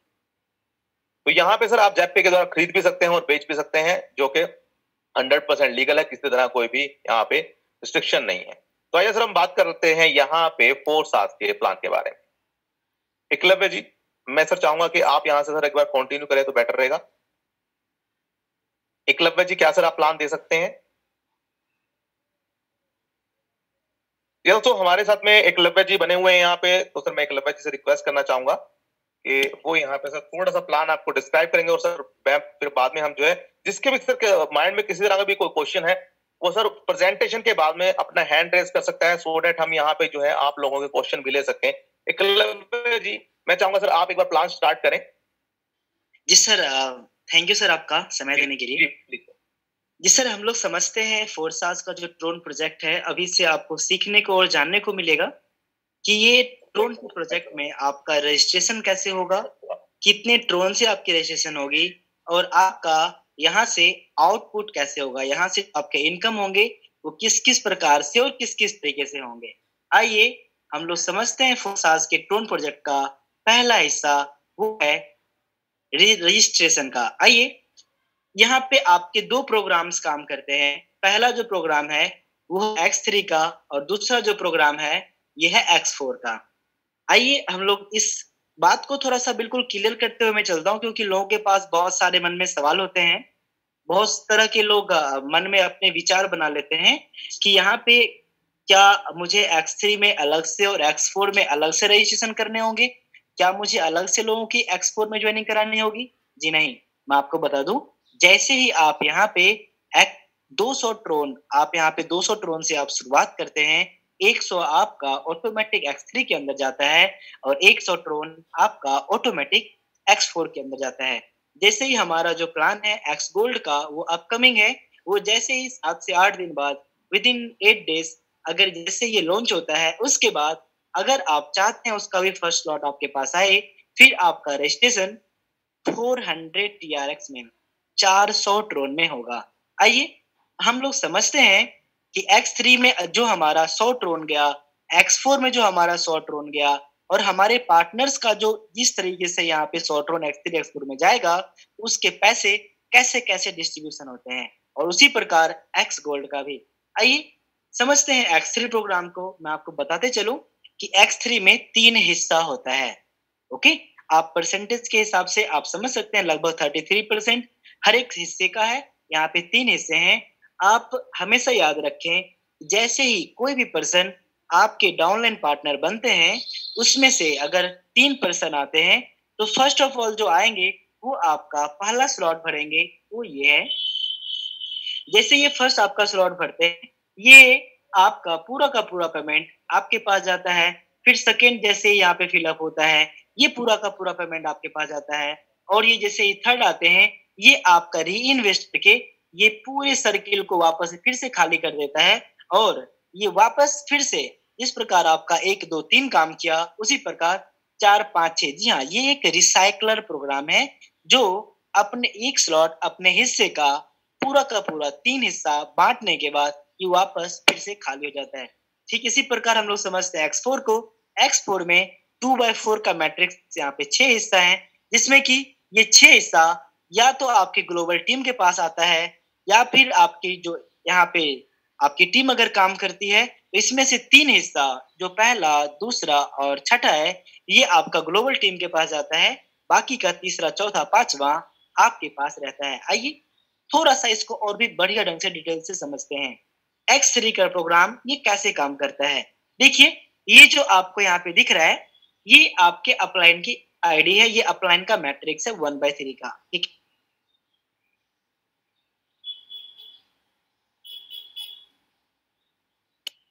तो यहाँ पे सर आप ज़ैप के द्वारा खरीद भी सकते हैं और बेच भी सकते हैं, जो कि 100% लीगल है, किसी तरह कोई भी यहाँ पे रिस्ट्रिक्शन नहीं है। तो आइए सर हम बात करते हैं यहाँ पे फोर्सास के प्लान के बारे में। एकलव्य जी, मैं सर चाहूंगा कि आप यहाँ से सर एक बार कंटिन्यू करें तो बेटर रहेगा। एकलव्य जी, क्या सर आप प्लान दे सकते हैं? ये तो हमारे साथ में एकलव्य जी बने हुए हैं यहाँ पे, तो सर मैं एकलव्य जी से रिक्वेस्ट करना चाहूंगा कि वो यहाँ पे सर थोड़ा सा प्लान आपको डिस्क्राइब करेंगे, और सर फिर बाद में हम जो है जिसके भी सर माइंड में किसी तरह का भी कोई क्वेश्चन है, वो सर प्रेजेंटेशन के बाद में अपना हैंड रेज कर सकता है, सो दैट हम यहाँ पे जो है आप लोगों के क्वेश्चन भी ले सकते हैं। एकलव्य जी, मैं चाहूंगा सर आप एक बार प्लान स्टार्ट करें। जी सर, थैंक यू सर आपका समय देने के लिए। जी सर, हम लोग समझते हैं फोर्सास का जो ट्रोन प्रोजेक्ट है, अभी से आपको सीखने को और जानने को मिलेगा कि ये ट्रोन के प्रोजेक्ट में आपका रजिस्ट्रेशन कैसे होगा, कितने ट्रोन से आपकी रजिस्ट्रेशन होगी, और आपका यहाँ से आउटपुट कैसे होगा, यहाँ से आपके इनकम होंगे वो किस किस प्रकार से और किस किस तरीके से होंगे। आइए हम लोग समझते हैं फोर्सास के ट्रोन प्रोजेक्ट का पहला हिस्सा, वो है रजिस्ट्रेशन का। आइए, यहाँ पे आपके 2 प्रोग्राम्स काम करते हैं। पहला जो प्रोग्राम है वो X3 का, और दूसरा जो प्रोग्राम है ये है X4 का। आइए हम लोग इस बात को थोड़ा सा बिल्कुल क्लियर करते हुए मैं चलता हूँ, क्योंकि लोगों के पास बहुत सारे मन में सवाल होते हैं, बहुत तरह के लोग मन में अपने विचार बना लेते हैं कि यहाँ पे क्या मुझे X3 में अलग से और X4 में अलग से रजिस्ट्रेशन करने होंगे, क्या मुझे अलग से लोगों की X4 में ज्वाइनिंग करानी होगी? जी नहीं, मैं आपको बता दूं, जैसे ही आप यहाँ पे 200 ट्रोन से आप शुरुआत करते हैं, 100 आपका ऑटोमेटिक X3 के अंदर जाता है और 100 ट्रोन आपका ऑटोमेटिक X4 के अंदर जाता है। जैसे ही हमारा जो प्लान है X गोल्ड का वो अपकमिंग है, वो जैसे ही 7 से 8 दिन बाद विद इन 8 डेज अगर जैसे ये लॉन्च होता है, उसके बाद अगर आप चाहते हैं उसका भी फर्स्ट स्लॉट आपके पास आए, फिर आपका रजिस्ट्रेशन 400 TRX में 400 ट्रोन में होगा। आइए हम लोग समझते हैं कि X3 में जो हमारा 100 ट्रोन गया, X4 में जो हमारा 100 ट्रोन गया और हमारे पार्टनर्स का जो जिस तरीके से यहाँ पे 100 ट्रोन X3 X4 में जाएगा, उसके पैसे कैसे-कैसे डिस्ट्रीब्यूशन होते हैं और उसी प्रकार X गोल्ड का भी। आइए समझते हैं X3 प्रोग्राम को। मैं आपको बताते चलूं कि X3 में 3 हिस्सा होता है। ओके, आप परसेंटेज के हिसाब से आप समझ सकते हैं लगभग 33% हर एक हिस्से का है। यहाँ पे 3 हिस्से हैं। आप हमेशा याद रखें, जैसे ही कोई भी पर्सन आपके डाउनलाइन पार्टनर बनते हैं, उसमें से अगर 3 पर्सन आते हैं, तो फर्स्ट ऑफ ऑल जो आएंगे वो आपका पहला स्लॉट भरेंगे, वो ये है। जैसे ये फर्स्ट आपका स्लॉट भरते हैं, ये आपका पूरा का पूरा पेमेंट आपके पास जाता है। फिर सेकंड जैसे यहाँ पे फिलअप होता है, ये पूरा का पूरा पेमेंट आपके पास जाता है। और ये जैसे ही थर्ड आते हैं, ये आपका री इन्वेस्ट करके ये पूरे सर्किल को वापस फिर से खाली कर देता है और ये वापस फिर से जिस प्रकार आपका 1 2 3 काम किया, उसी प्रकार 4 5 6। जी हाँ, ये एक रिसाइकलर प्रोग्राम है जो अपने एक स्लॉट अपने हिस्से का पूरा 3 हिस्सा बांटने के बाद ये वापस फिर से खाली हो जाता है। ठीक इसी प्रकार हम लोग समझते हैं X4 को। X4 में 2/4 का मैट्रिक्स यहाँ पे 6 हिस्सा है, जिसमें कि ये 6 हिस्सा या तो आपके ग्लोबल टीम के पास आता है या फिर आपकी जो यहाँ पे आपकी टीम अगर काम करती है, तो इसमें से 3 हिस्सा जो पहला, दूसरा और छठा है, ये आपका ग्लोबल टीम के पास जाता है। बाकी का तीसरा, चौथा, पांचवा आपके पास रहता है। आइए थोड़ा सा इसको और भी बढ़िया ढंग से डिटेल से समझते हैं। X3 का प्रोग्राम ये कैसे काम करता है। देखिए, ये जो आपको यहाँ पे दिख रहा है, ये आपके अपलाइन की आईडी है, ये अपलाइन का मैट्रिक्स है 1/3 का। ठीक,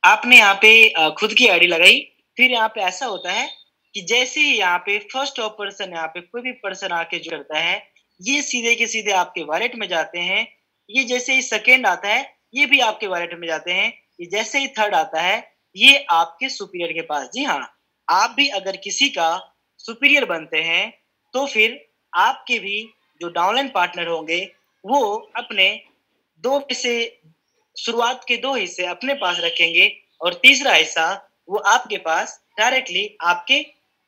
आपने यहाँ पे खुद की आईडी लगाई। फिर यहाँ पे ऐसा होता है कि जैसे ही यहाँ पे फर्स्ट ऑफ पर्सन यहाँ पे कोई भी पर्सन आके जुड़ता है, ये सीधे के सीधे आपके वॉलेट में जाते हैं। ये जैसे ही सेकेंड आता है, ये भी आपके वॉलेट में जाते हैं। ये जैसे ही थर्ड आता है, ये आपके सुपीरियर के पास। जी हाँ, आप भी अगर किसी का सुपीरियर बनते हैं, तो फिर आपके भी जो डाउनलाइन पार्टनर होंगे, वो अपने 2 में से शुरुआत के 2 हिस्से अपने पास रखेंगे और तीसरा हिस्सा वो आपके पास डायरेक्टली आपके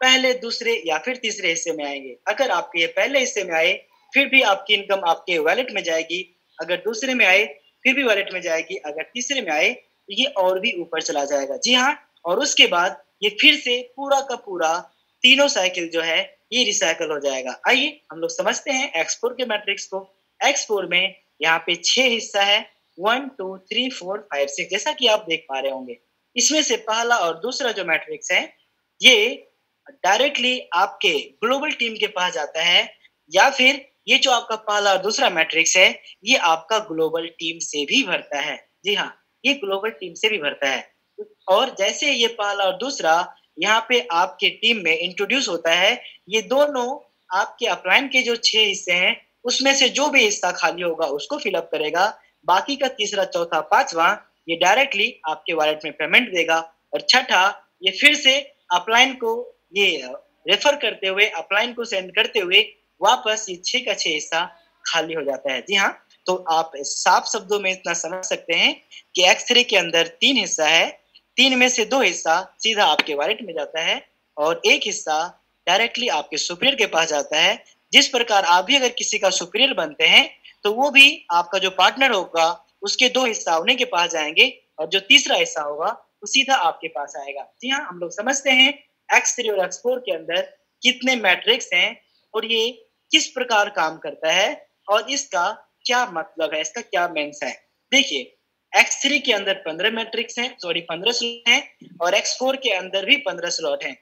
पहले, दूसरे या फिर तीसरे हिस्से में आएंगे। अगर आपके ये पहले हिस्से में आए, फिर भी आपकी इनकम आपके वॉलेट में जाएगी। अगर दूसरे में आए, फिर भी वॉलेट में जाएगी। अगर तीसरे में आए, तो ये और भी ऊपर चला जाएगा। जी हाँ, और उसके बाद ये फिर से पूरा का पूरा तीनों साइकिल जो है ये रिसाइकल हो जाएगा। आइए हम लोग समझते हैं X4 के मैट्रिक्स को। X4 में यहाँ पे 6 हिस्सा है, 1 2 3 4 5 6, जैसा कि आप देख पा रहे होंगे। इसमें से पहला और दूसरा जो मैट्रिक्स है, ये डायरेक्टली आपके ग्लोबल टीम के पास जाता है, या फिर ये जो आपका पहला और दूसरा मैट्रिक्स है, ये आपका ग्लोबल टीम से भी भरता है। जी हाँ, ये ग्लोबल टीम से भी भरता है। और जैसे ये पहला और दूसरा यहाँ पे आपके टीम में इंट्रोड्यूस होता है, ये दोनों आपके अपलाइन के जो 6 हिस्से हैं, उसमें से जो भी हिस्सा खाली होगा उसको फिलअप करेगा। बाकी का तीसरा, चौथा, पांचवा ये डायरेक्टली आपके वॉलेट में पेमेंट देगा। और छठा, ये फिर से अपलाइन को ये रेफर करते हुए, अपलाइन को सेंड करते हुए वापस ये 6 का 6 हिस्सा खाली हो जाता है। जी हाँ, तो आप साफ शब्दों में इतना समझ सकते हैं कि X3 के अंदर 3 हिस्सा है, 3 में से 2 हिस्सा सीधा आपके वॉलेट में जाता है और 1 हिस्सा डायरेक्टली आपके सुपीरियर के पास जाता है। जिस प्रकार आप भी अगर किसी का सुपीरियर बनते हैं, तो वो भी आपका जो पार्टनर होगा उसके 2 हिस्सा उन्हीं के पास जाएंगे और जो तीसरा हिस्सा होगा वो सीधा आपके पास आएगा। जी हाँ, हम लोग समझते हैं X3 और X4 के अंदर कितने मैट्रिक्स हैं और ये किस प्रकार काम करता है और इसका क्या मतलब है, इसका क्या मीन्स है। देखिए, X3 के अंदर 15 मैट्रिक्स हैं, 15 स्लॉट हैं और X4 के अंदर भी 15 स्लॉट हैं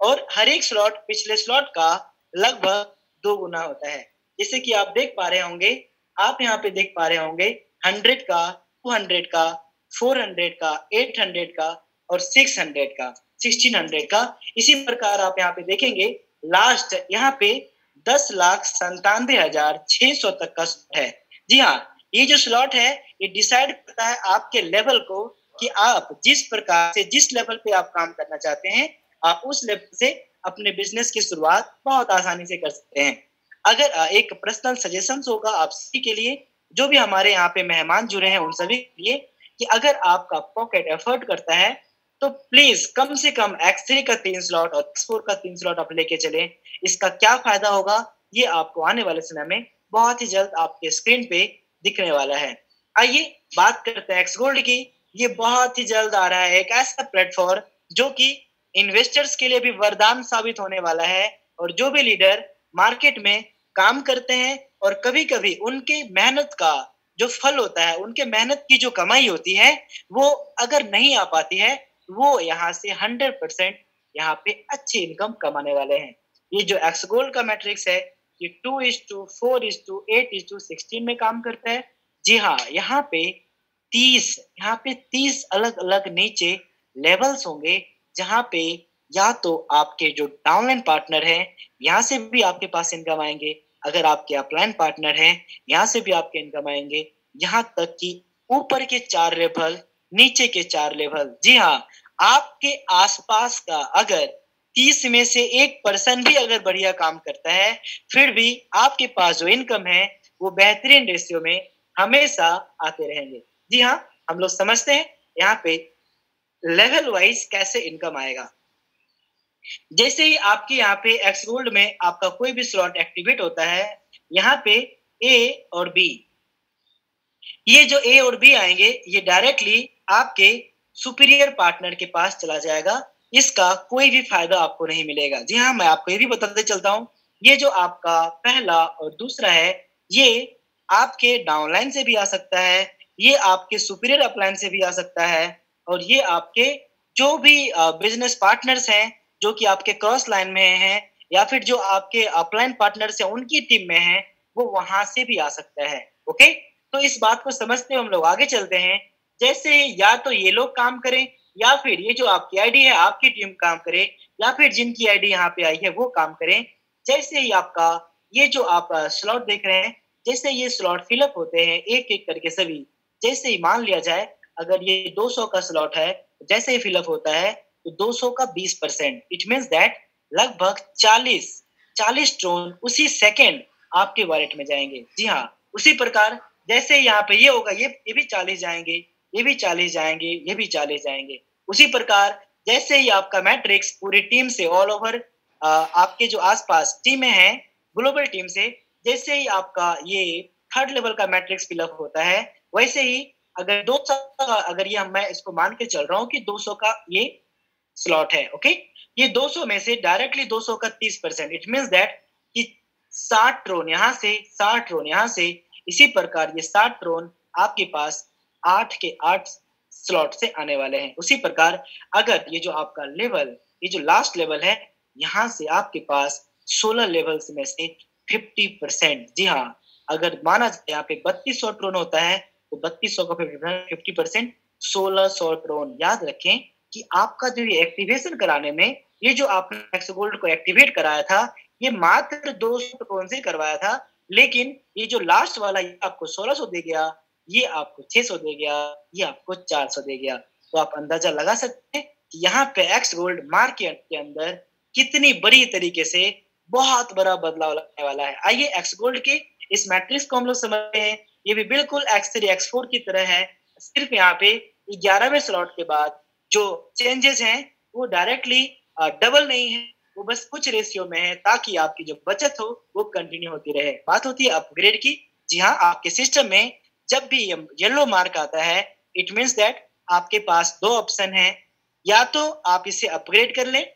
और हर एक स्लॉट पिछले स्लॉट का लगभग 2 गुना होता है। जैसे कि आप देख पा रहे होंगे, आप यहाँ पे देख पा रहे होंगे 100 का, 200 का, 400 का, 800 का, और 600 का, 1600 का। इसी प्रकार आप यहाँ पे देखेंगे लास्ट यहाँ पे 10,97,600 तक का स्लॉट है। जी हाँ, ये जो स्लॉट है ये डिसाइड करता है आपके लेवल को कि आप जिस प्रकार से, जिस लेवल पे आप काम करना चाहते हैं, आप उस लेवल से अपने बिजनेस की शुरुआत बहुत आसानी से कर सकते हैं। अगर एक पर्सनल सजेशन होगा आप सभी के लिए, जो भी हमारे यहाँ पे मेहमान जुड़े हैं उन सभी के लिए, कि अगर आपका पॉकेट एफर्ट करता है तो प्लीज कम से कम X3 का 3 स्लॉट और X4 का 3 स्लॉट आप लेके चलें। इसका क्या फायदा होगा ये आपको आने वाले समय में बहुत ही जल्द आपके स्क्रीन पे दिखने वाला है। आइए बात करते हैं एक्स गोल्ड की। ये बहुत ही जल्द आ रहा है, एक ऐसा प्लेटफॉर्म जो कि इन्वेस्टर्स के लिए भी वरदान साबित होने वाला है, और जो भी लीडर मार्केट में काम करते हैं और कभी-कभी उनके मेहनत का जो फल होता है, उनके मेहनत की जो कमाई होती है, वो अगर नहीं आ पाती है, वो यहाँ से 100% यहाँ पे अच्छी इनकम कमाने वाले हैं। ये जो एक्स गोल्ड का मैट्रिक्स है, ये 2:4:8:16 में काम करता है। जी हाँ, यहाँ पे 30 अलग-अलग नीचे लेवल्स होंगे, जहाँ पे या तो आपके जो डाउनलाइन पार्टनर हैं, यहाँ से भी आपके पास इनकम आएंगे। अगर आपके अपलाइन पार्टनर हैं, यहाँ से भी आपके इनकम आएंगे। यहाँ तक कि ऊपर के 4 लेवल, नीचे के 4 लेवल। जी हाँ, आपके आसपास का अगर 30 में से 1% भी अगर बढ़िया काम करता है, फिर भी आपके पास जो इनकम है वो बेहतरीन रेशियो में हमेशा आते रहेंगे। जी हाँ, हम लोग समझते हैं यहाँ पे लेवल वाइज कैसे इनकम आएगा। जैसे ही आपके यहाँ पे एक्स गोल्ड में आपका कोई भी स्लॉट एक्टिवेट होता है, यहाँ पे ए और बी, ये जो ए और बी आएंगे ये डायरेक्टली आपके सुपीरियर पार्टनर के पास चला जाएगा। इसका कोई भी फायदा आपको नहीं मिलेगा। जी हाँ, मैं आपको ये भी बताते चलता हूँ, ये जो आपका पहला और दूसरा है, ये आपके डाउनलाइन से भी आ सकता है, ये आपके सुपीरियर अपलाइन से भी आ सकता है, और ये आपके जो भी बिजनेस पार्टनर्स हैं जो कि आपके क्रॉस लाइन में हैं, या फिर जो आपके अपलाइन पार्टनर्स हैं उनकी टीम में हैं, वो वहां से भी आ सकता है। ओके, तो इस बात को समझते हुए हम लोग आगे चलते हैं। जैसे या तो ये लोग काम करें, या फिर ये जो आपकी आईडी है आपकी टीम काम करे, या फिर जिनकी आईडी यहाँ पे आई है वो काम करें। जैसे ही आपका ये जो आप स्लॉट देख रहे हैं, जैसे ये स्लॉट फिलअप होते हैं एक एक करके सभी, जैसे ही मान लिया जाए अगर ये 200 का स्लॉट है, जैसे ही फिलअप होता है तो 200 का 20%, इट मीन्स दैट लगभग 40 ट्रोन उसी सेकेंड आपके वॉलेट में जाएंगे। जी हाँ, उसी प्रकार जैसे यहाँ पे ये होगा, ये भी 40 जाएंगे, ये भी 40 जाएंगे, ये भी 40 जाएंगे। उसी प्रकार जैसे ही आपका मैट्रिक्स पूरी टीम से ऑल ओवर आपके जो आसपास टीमें हैं ग्लोबल टीम से, जैसे ही आपका ये थर्ड लेवल का मैट्रिक्स फिलअप होता है, वैसे ही अगर 200 का, अगर ये मैं इसको मान के चल रहा हूँ कि 200 का ये स्लॉट है, ओके, ये 200 में से डायरेक्टली 200 का 30%, इट मीन्स दैट कि 60 ट्रोन यहाँ से, 60 ट्रोन यहाँ से, इसी प्रकार ये 60 ट्रोन आपके पास 8 के 8 स्लॉट से आने वाले हैं। उसी प्रकार अगर ये जो आपका लेवल, ये जो लास्ट लेवल है, यहाँ से आपके पास 16 लेवल्स में से 50%, जी हाँ, अगर माना जाए यहाँ पे 3200 ट्रोन होता है तो 3200 का 50%, 1600 ट्रोन। याद रखें कि आपका जो ये एक्टिवेशन कराने में, ये जो आपने एक्स गोल्ड को एक्टिवेट कराया था, ये मात्र 200 ट्रोन से करवाया था, लेकिन ये जो लास्ट वाला ये आपको 1600 दे गया, ये आपको 600 दे गया, ये आपको 400 दे गया। तो आप अंदाजा लगा सकते हैं कि यहाँ पे एक्स गोल्ड मार्केट के अंदर कितनी बड़ी तरीके से बहुत बड़ा बदलाव लगने वाला है। आइए एक्स गोल्ड के इस मैट्रिक्स को हम लोग समझते हैं। ये भी बिल्कुल X3 X4 की तरह है, सिर्फ यहाँ पे 11वें स्लॉट के बाद जो चेंजेस हैं वो डायरेक्टली डबल नहीं है, वो बस कुछ रेशियो में है, ताकि आपकी जो बचत हो वो कंटिन्यू होती रहे। बात होती है अपग्रेड की। जी हाँ, आपके सिस्टम में जब भी येलो मार्क आता है, इट मीन्स दैट आपके पास 2 ऑप्शन है, या तो आप इसे अपग्रेड कर लें,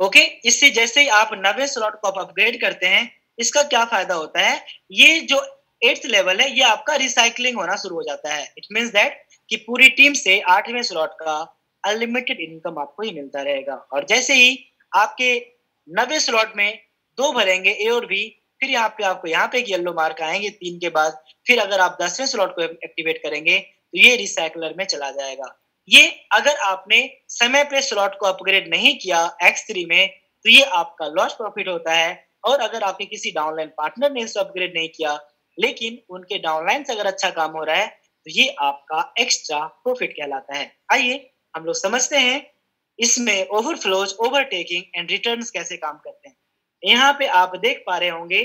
ओके, इससे जैसे ही आप 90 स्लॉट को आप अपग्रेड करते हैं, इसका क्या फायदा होता है, ये जो 8th लेवल है ये आपका रिसाइकलिंग होना शुरू हो जाता है। इट मीन्स दैट कि पूरी टीम से 8वें स्लॉट का अनलिमिटेड इनकम आपको ही मिलता रहेगा। और जैसे ही आपके 90 स्लॉट में 2 भरेंगे ए और बी, फिर यहाँ पे आपको यहाँ पे एक येलो मार्क आएंगे 3 के बाद, फिर अगर आप 10वें स्लॉट को एक्टिवेट करेंगे तो ये रिसाइकलर में चला जाएगा। ये अगर आपने समय पे स्लॉट को अपग्रेड नहीं किया X3 में, तो ये आपका लॉस प्रॉफिट होता है। और अगर आपके किसी डाउनलाइन पार्टनर ने इसे अपग्रेड नहीं किया, लेकिन उनके डाउनलाइन से अगर अच्छा काम हो रहा है, तो ये आपका एक्स्ट्रा प्रॉफिट कहलाता है। आइए हम लोग समझते हैं इसमें ओवरफ्लोज, ओवरटेकिंग एंड रिटर्न्स कैसे काम करते हैं। यहाँ पे आप देख पा रहे होंगे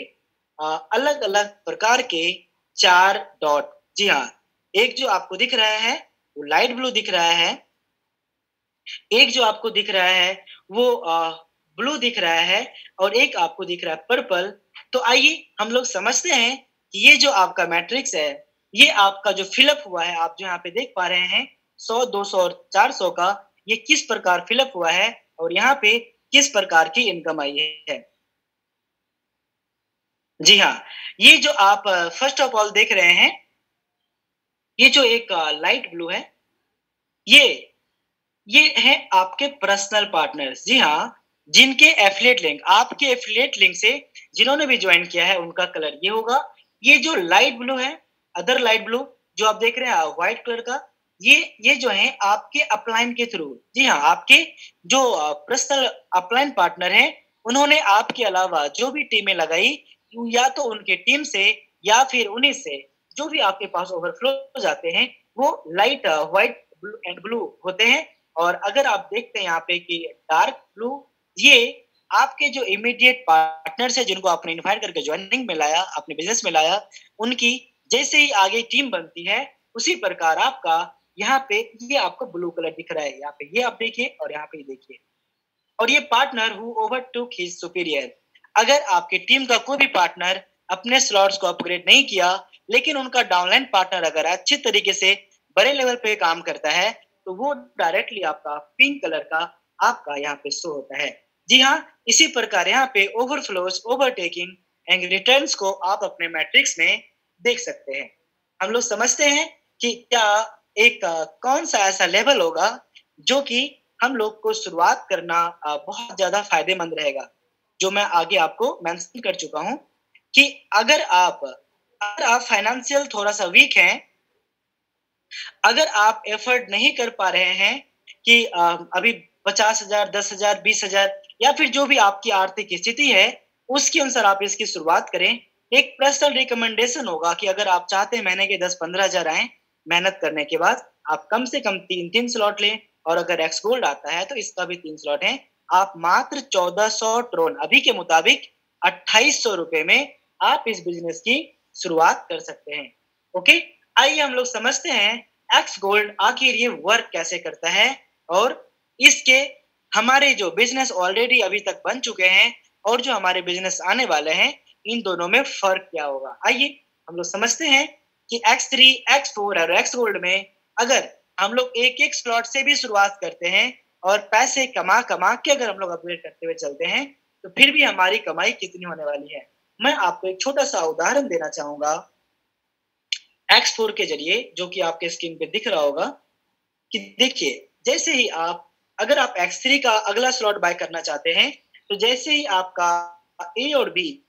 अलग अलग प्रकार के 4 डॉट। जी हाँ, एक जो आपको दिख रहा है वो लाइट ब्लू दिख रहा है, एक जो आपको दिख रहा है वो ब्लू दिख रहा है, और एक आपको दिख रहा है पर्पल। तो आइए हम लोग समझते हैं कि ये जो आपका मैट्रिक्स है, ये आपका जो फिलअप हुआ है, आप जो यहाँ पे देख पा रहे हैं 100, 200 और 400 का, ये किस प्रकार फिलअप हुआ है और यहाँ पे किस प्रकार की इनकम आई है। जी हाँ, ये जो आप फर्स्ट ऑफ ऑल देख रहे हैं, ये जो एक लाइट ब्लू है, ये है आपके पर्सनल पार्टनर्स। जी हाँ, जिनके एफिलिएट लिंक, आपके एफिलिएट लिंक से जिन्होंने भी ज्वाइन किया है, उनका कलर ये होगा। ये जो लाइट ब्लू है, अदर लाइट ब्लू जो आप देख रहे हैं व्हाइट कलर का, ये जो है आपके अपलाइन के थ्रू। जी हाँ, आपके जो पर्सनल अपलाइन पार्टनर हैं, उन्होंने आपके अलावा जो भी टीमें लगाई, या तो उनके टीम से या फिर उन्हीं से जो भी आपके पास ओवरफ्लो जाते हैं, वो light white blue and blue होते हैं। और अगर आप देखते हैं यहाँ पे कि डार्क ब्लू, ये आपके जो इमीडिएट पार्टनर्स है, जिनको आपने इन्वाइट करके ज्वाइनिंग में लाया, अपने बिजनेस में लाया, उनकी जैसे ही आगे टीम बनती है, उसी प्रकार आपका यहाँ पे ये आपको ब्लू कलर दिख रहा है। यहाँ पे ये आप देखिए और यहाँ पे देखिए। और ये पार्टनर हु ओवरटूक हिज सुपीरियर, अगर आपकी टीम का कोई भी पार्टनर अपने स्लॉट्स को अपग्रेड नहीं किया, लेकिन उनका डाउनलाइन पार्टनर अगर अच्छे तरीके से बड़े लेवल पे काम करता है, तो वो डायरेक्टली आपका पिंक कलर का आपका यहाँ पे शो होता है। जी हाँ, इसी प्रकार यहाँ पे ओवरफ्लोज, ओवरटेकिंग एंड रिटर्न्स को आप अपने मैट्रिक्स में देख सकते हैं। हम लोग समझते हैं कि क्या एक कौन सा ऐसा लेवल होगा जो कि हम लोग को शुरुआत करना बहुत ज्यादा फायदेमंद रहेगा, जो मैं आगे आपको मेंशन कर चुका हूं कि अगर आप फाइनेंशियल थोड़ा सा वीक हैं, अगर आप एफर्ट नहीं कर पा रहे हैं कि अभी 50,000, 10,000, 20,000 या फिर जो भी आपकी आर्थिक स्थिति है, उसके अनुसार आप इसकी शुरुआत करें। एक पर्सनल रिकमेंडेशन होगा कि अगर आप चाहते हैं महीने के 10-15,000 आए, मेहनत करने के बाद आप कम से कम 3 स्लॉट लें, और अगर एक्स गोल्ड आता है तो इसका भी 3 स्लॉट है। आप मात्र 1400 ट्रोन, अभी के मुताबिक 2800 रुपए में आप इस बिजनेस की शुरुआत कर सकते हैं। ओके, आइए हम लोग समझते हैं एक्स गोल्ड आखिर ये वर्क कैसे करता है, और इसके हमारे जो बिजनेस ऑलरेडी अभी तक बन चुके हैं और जो हमारे बिजनेस आने वाले हैं, इन दोनों में फर्क क्या होगा। आइए हम लोग समझते हैं कि X3, X4 और X गोल्ड में अगर हम लोग एक एक स्लॉट से भी शुरुआत करते हैं और पैसे कमा कमा के अगर हम लोग अपग्रेड करते हुए चलते हैं, तो फिर भी हमारी कमाई कितनी होने वाली है। मैं आपको एक छोटा सा उदाहरण देना चाहूंगा X4 के जरिए, जो कि आपके स्क्रीन पे दिख रहा होगा कि देखिए, जैसे ही अगर आप X3 का अगला स्लॉट बाय करना चाहते हैं, तो जैसे ही आपका ए और बी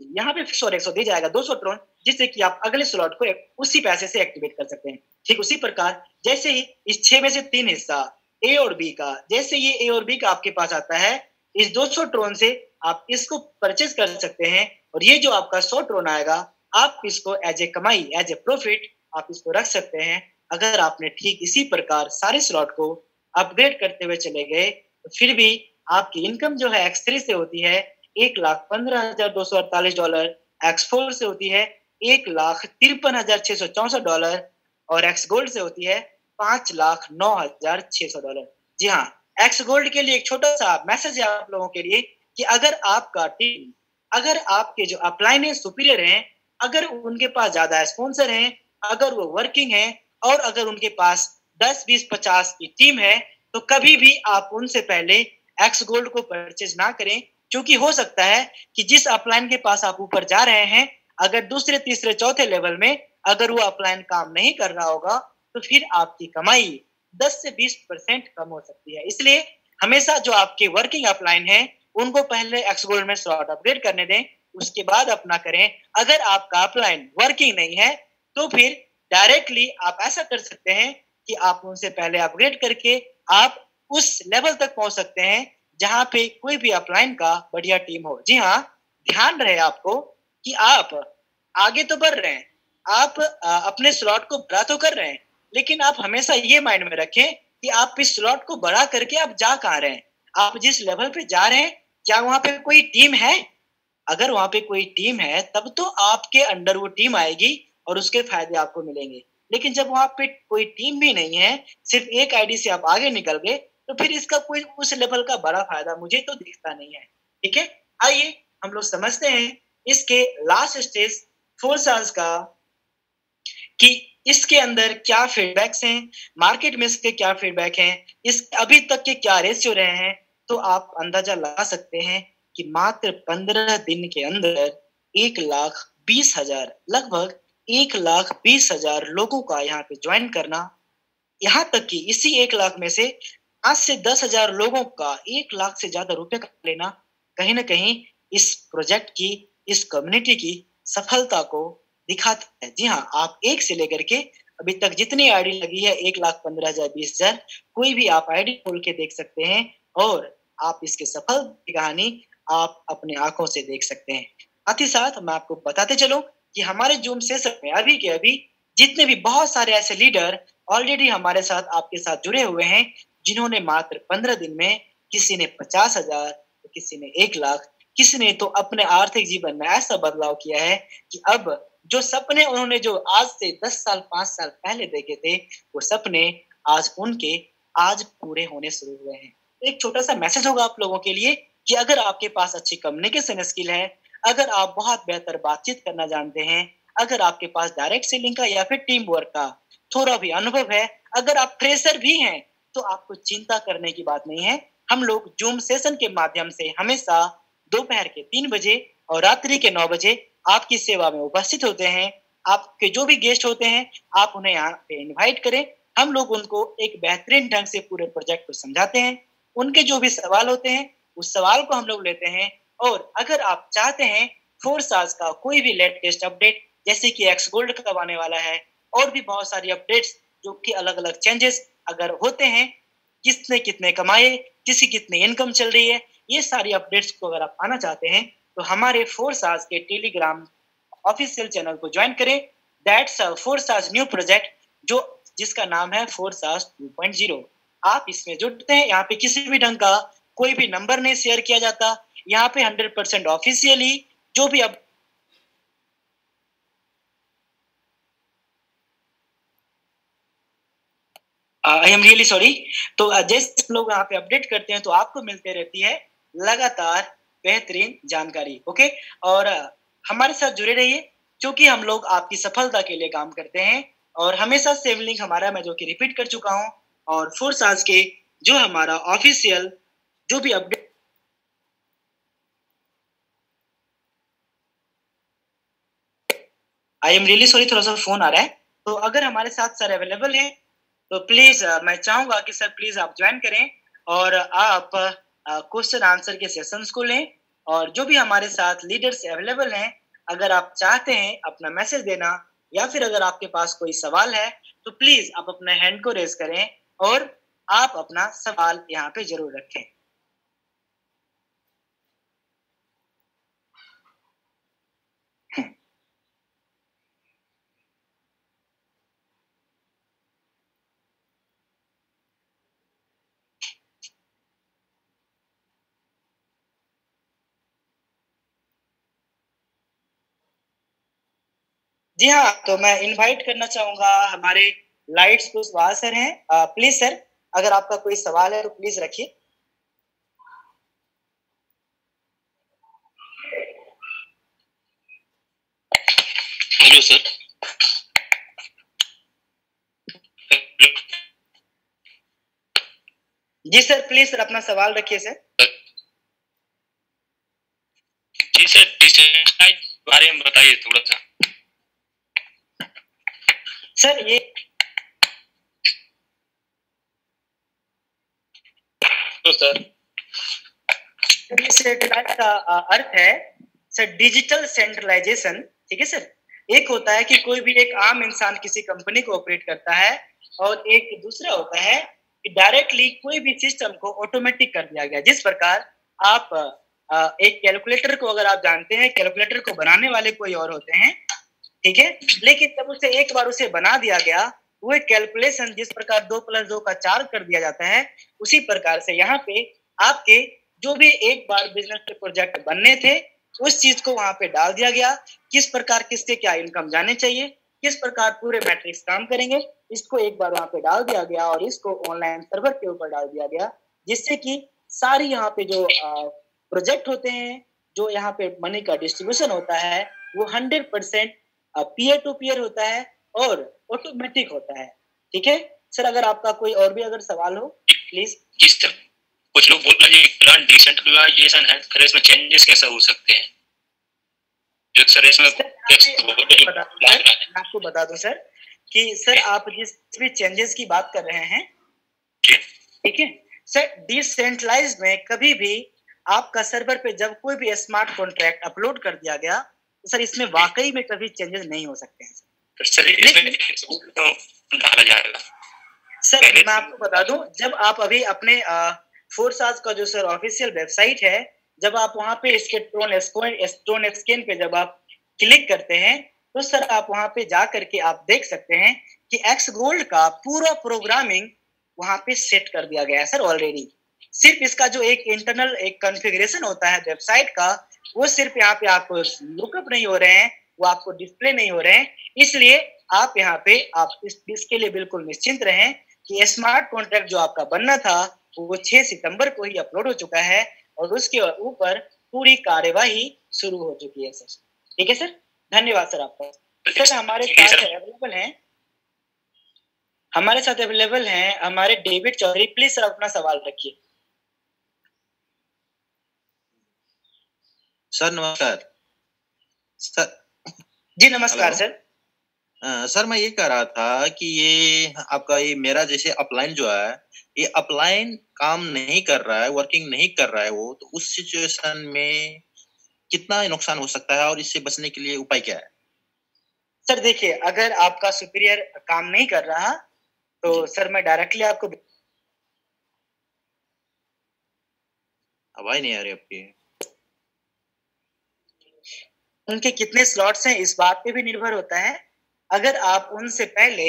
यहाँ पे फिक्स और 100 दी जाएगा 200 ट्रोन, जिससे कि आप अगले स्लॉट को उसी पैसे से एक्टिवेट कर सकते हैं। ठीक उसी प्रकार जैसे ही इस 6 में से 3 हिस्सा ए और बी का, जैसे ये ए और बी का आपके पास आता है, इस 200 ट्रोन से आप इसको परचेज कर सकते हैं, और ये जो आपका 100 ट्रोन आएगा, आप इसको एज ए कमाई, एज ए प्रॉफिट आप इसको रख सकते हैं। अगर आपने ठीक इसी प्रकार सारे स्लॉट को अपग्रेड करते हुए चले गए, तो फिर भी आपकी इनकम जो है X3 से होती है $1,15,248, X4 से होती है $1,53,664, और एक्स गोल्ड से होती है $5,09,600। जी हाँ, एक्स गोल्ड के लिए एक छोटा सा मैसेज है आप लोगों के लिए कि अगर आपका टीम, अगर आपके जो अपलाइन है सुपीरियर हैं, अगर उनके पास ज्यादा स्पॉन्सर हैं, अगर वो वर्किंग है, और अगर उनके पास 10, 20, 50 की टीम है, तो कभी भी आप उनसे पहले एक्स गोल्ड को परचेज ना करें, क्योंकि हो सकता है कि जिस अपलाइन के पास आप ऊपर जा रहे हैं, अगर दूसरे, तीसरे, चौथे लेवल में अगर वो अपलाइन काम नहीं कर रहा होगा, तो फिर आपकी कमाई 10 से 20% कम हो सकती है। इसलिए हमेशा जो आपके वर्किंग अपलाइन है, उनको पहले एक्स गोल्ड में स्लॉट अपग्रेड करने दें, उसके बाद अपना करें। अगर आपका अपलाइन वर्किंग नहीं है, तो फिर डायरेक्टली आप ऐसा कर सकते हैं कि आप उनसे पहले अपग्रेड करके आप उस लेवल तक पहुंच सकते हैं जहां पे कोई भी अपलाइन का बढ़िया टीम हो। जी हाँ, ध्यान रहे आपको कि आप आगे तो बढ़ रहे हैं, आप अपने स्लॉट को बड़ा तो कर रहे हैं, लेकिन आप हमेशा ये माइंड में रखें कि आप इस स्लॉट को बड़ा करके आप जा कहाँ रहे हैं। आप जिस लेवल पे जा रहे हैं, क्या वहां पे कोई टीम है? अगर वहां पे कोई टीम है तब तो आपके अंडर वो टीम आएगी और उसके फायदे आपको मिलेंगे। लेकिन जब वहां पे कोई टीम भी नहीं है, सिर्फ एक आईडी से आप आगे निकल गए, तो फिर इसका कोई उस लेवल का बड़ा फायदा मुझे तो दिखता नहीं है। ठीक है, आइए हम लोग समझते हैं इसके लास्ट स्टेज 4 साल्स का कि इसके अंदर क्या फीडबैक्स हैं, मार्केट में इसके क्या फीडबैक हैं, इस अभी तक के क्या रेशियो रहे हैं। तो आप अंदाजा लगा सकते हैं कि मात्र 15 दिन के अंदर 1,20,000 लगभग 1,20,000 लोगों का यहाँ पे ज्वाइन करना, यहाँ तक कि इसी 1 लाख में से 5 से 10,000 लोगों का 1 लाख से ज्यादा रुपए का लेना कहीं ना कहीं इस प्रोजेक्ट की, इस कम्युनिटी की सफलता को दिखाता है। जी हाँ, आप एक से लेकर के अभी तक जितनी आईडी लगी है 1,15,000 20,000, कोई भी आप आईडी खोल के देख सकते हैं और आप इसके सफल की कहानी आप अपने आंखों से देख सकते हैं। साथ ही साथ मैं आपको बताते चलूं कि हमारे जूम सेशन में अभी के अभी जितने भी बहुत सारे ऐसे लीडर ऑलरेडी हमारे साथ आपके साथ जुड़े हुए हैं, जिन्होंने मात्र 15 दिन में किसी ने 50,000, तो किसी ने 1 लाख, किसी ने तो अपने आर्थिक जीवन में ऐसा बदलाव किया है कि अब जो सपने उन्होंने जो आज से 10 साल 5 साल पहले देखे थे, वो सपने आज उनके आज पूरे होने शुरू हुए हैं। एक छोटा सा मैसेज होगा आप लोगों के लिए कि अगर आपके पास अच्छी कम्युनिकेशन स्किल है, अगर आप बहुत बेहतर बातचीत करना जानते हैं, अगर आपके पास डायरेक्ट सेलिंग का या फिर टीम वर्क का थोड़ा भी अनुभव है, अगर आप फ्रेशर भी हैं, तो आपको चिंता करने की बात नहीं है। हम लोग जूम सेशन के माध्यम से हमेशा दोपहर के 3 बजे और रात्रि के 9 बजे आपकी सेवा में उपस्थित होते हैं। आपके जो भी गेस्ट होते हैं, आप उन्हें यहाँ पे इनवाइट करें। हम लोग उनको एक बेहतरीन ढंग से पूरे प्रोजेक्ट को समझाते हैं। उनके जो भी सवाल होते हैं, उस सवाल को हम लोग लेते हैं। और अगर आप चाहते हैं 4 साल्स का कोई भी लेटेस्ट अपडेट, जैसे कि एक्स गोल्ड कब आने वाला है और भी बहुत सारी अपडेट्स जो कि अलग अलग चेंजेस अगर होते हैं, किसने कितने कमाए, किसी कितनी इनकम चल रही है, ये सारी अपडेट्स को अगर आप पाना चाहते हैं तो हमारे 4 साल्स के टेलीग्राम ऑफिशियल चैनल को ज्वाइन करें। दैट्स 4 साल्स न्यू प्रोजेक्ट, जो जिसका नाम है 4 साल्स 2.0। आप इसमें जुड़ते हैं, यहाँ पे किसी भी ढंग का कोई भी नंबर नहीं शेयर किया जाता। यहाँ पे 100% ऑफिशियली जो भी अब आई एम रियली सॉरी। तो जैसे लोग यहाँ पे अपडेट करते हैं तो आपको मिलते रहती है लगातार बेहतरीन जानकारी। ओके, और हमारे साथ जुड़े रहिए, क्योंकि हम लोग आपकी सफलता के लिए काम करते हैं और हमेशा सेम लिंक हमारा मैं जो कि रिपीट कर चुका हूँ। और 4 साल्स के जो हमारा ऑफिशियल जो भी update, I am really sorry, थोड़ा सा फोन आ रहा है। तो अगर हमारे साथ सर अवेलेबल है तो प्लीज मैं चाहूंगा कि सर प्लीज आप ज्वाइन करें और आप क्वेश्चन आंसर के सेशंस को लें। और जो भी हमारे साथ लीडर्स अवेलेबल हैं, अगर आप चाहते हैं अपना मैसेज देना या फिर अगर आपके पास कोई सवाल है तो प्लीज आप अपने हैंड को रेज करें और आप अपना सवाल यहाँ पे जरूर रखें। जी हाँ, तो मैं इनवाइट करना चाहूंगा हमारे लाइट्स कुशवाहा सर हैं। प्लीज सर, अगर आपका कोई सवाल है तो प्लीज रखिए। Hello sir. जी सर, प्लीज सर अपना सवाल रखिए सर। जी सर, डिसेंट्रलाइज बारे में बताइए थोड़ा सा। सर ये तो सर डिसेंट्रलाइज का अर्थ है सर डिजिटल सेंट्रलाइजेशन। ठीक है सर, एक होता है कि कोई भी एक आम इंसान किसी कंपनी को ऑपरेट करता है, और एक दूसरा होता है कि डायरेक्टली कोई भी सिस्टम को ऑटोमेटिक कर दिया गया। जिस प्रकार आप एक कैलकुलेटर को अगर आप जानते हैं, कैलकुलेटर को बनाने वाले कोई और होते हैं, ठीक है, लेकिन जब उसे एक बार उसे बना दिया गया, वो एक कैलकुलेशन जिस प्रकार 2 + 2 का 4 कर दिया जाता है, उसी प्रकार से यहाँ पे आपके जो भी एक बार बिजनेस के प्रोजेक्ट बनने थे, उस चीज को वहां पे डाल दिया गया। किस प्रकार किसके क्या इनकम जाने चाहिए, किस प्रकार पूरे मैट्रिक्स काम करेंगे, इसको एक बार वहां पे डाल दिया गया और इसको ऑनलाइन सर्वर के ऊपर डाल दिया गया, जिससे कि सारी यहाँ पे जो प्रोजेक्ट होते हैं, जो यहाँ पे मनी का डिस्ट्रीब्यूशन होता है, वो 100% पीयर टू पीयर होता है और ऑटोमेटिक होता है। ठीक है सर, अगर आपका कोई और भी अगर सवाल हो प्लीज। जिस तरह कुछ लोग बोल रहे हैं कि प्लान डिसेंट्रलाइजेशन है, फिर इसमें चेंजेस कैसे हो सकते हैं? जो सर इसमें मैं आपको बता दूं सर कि सर आप जिस भी चेंजेस की बात कर रहे हैं, ठीक है सर, डिसेंट्रलाइज्ड में कभी भी आपका सर्वर पे जब कोई भी स्मार्ट कॉन्ट्रैक्ट अपलोड कर दिया गया, तो सर इसमें वाकई में कभी चेंजेस नहीं हो सकते हैं सर। इसमें तो डाला जाएगा सर। मैं आपको बता दूं, जब आप अभी अपने फोर्सास का जो सर ऑफिशियल वेबसाइट है, जब आप वहां पे इसके ट्रोन स्कैन पे जब आप क्लिक करते हैं, तो सर आप वहां पे जा करके आप देख सकते हैं कि एक्स गोल्ड का पूरा प्रोग्रामिंग वहां पे सेट कर दिया गया है सर ऑलरेडी। सिर्फ इसका जो एक इंटरनल एक कॉन्फ़िगरेशन होता है वेबसाइट का, वो सिर्फ यहाँ पे आपको लुकअप नहीं हो रहे हैं, वो आपको डिस्प्ले नहीं हो रहे हैं। इसलिए आप यहाँ पे आप इसके लिए बिल्कुल निश्चिंत रहें कि स्मार्ट कॉन्ट्रैक्ट जो आपका बनना था वो 6 सितंबर को ही अपलोड हो चुका है और उसके ऊपर पूरी कार्यवाही शुरू हो चुकी है सर। ठीक है सर, धन्यवाद सर आपका। सर हमारे साथ अवेलेबल हैं हमारे डेविड चौधरी। प्लीज सर अपना सवाल रखिए। सर नमस्कार। सर जी नमस्कार सर। सर मैं ये कह रहा था कि ये आपका ये मेरा जैसे अपलाइन जो है, ये अपलाइन काम नहीं कर रहा है, वर्किंग नहीं कर रहा है वो, तो उस सिचुएशन में कितना नुकसान हो सकता है और इससे बचने के लिए उपाय क्या है? सर देखिए, अगर आपका सुपीरियर काम नहीं कर रहा तो सर मैं डायरेक्टली आपको आवाज नहीं आ रही आपकी। उनके कितने स्लॉट्स हैं इस बात पे भी निर्भर होता है। अगर आप उनसे पहले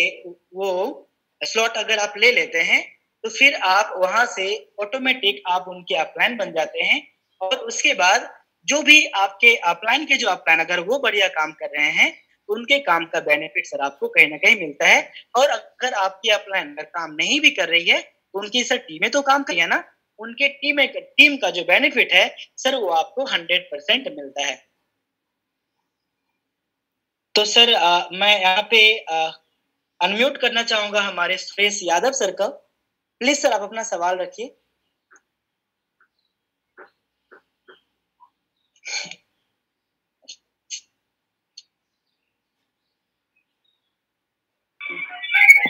वो स्लॉट अगर आप ले लेते हैं, तो फिर आप वहां से ऑटोमेटिक आप उनके अपलाइन बन जाते हैं, और उसके बाद जो भी आपके अपलाइन के जो अपलाइन अगर वो बढ़िया काम कर रहे हैं, उनके काम का बेनिफिट सर आपको कहीं ना कहीं मिलता है। और अगर आपकी अपलाइन अगर काम नहीं भी कर रही है, उनकी सर टीमें तो काम कर रही है ना, उनके टीम का जो बेनिफिट है सर वो आपको 100% मिलता है। तो सर मैं यहाँ पे अनम्यूट करना चाहूंगा हमारे सुरेश यादव सर का। प्लीज सर आप अपना सवाल रखिए।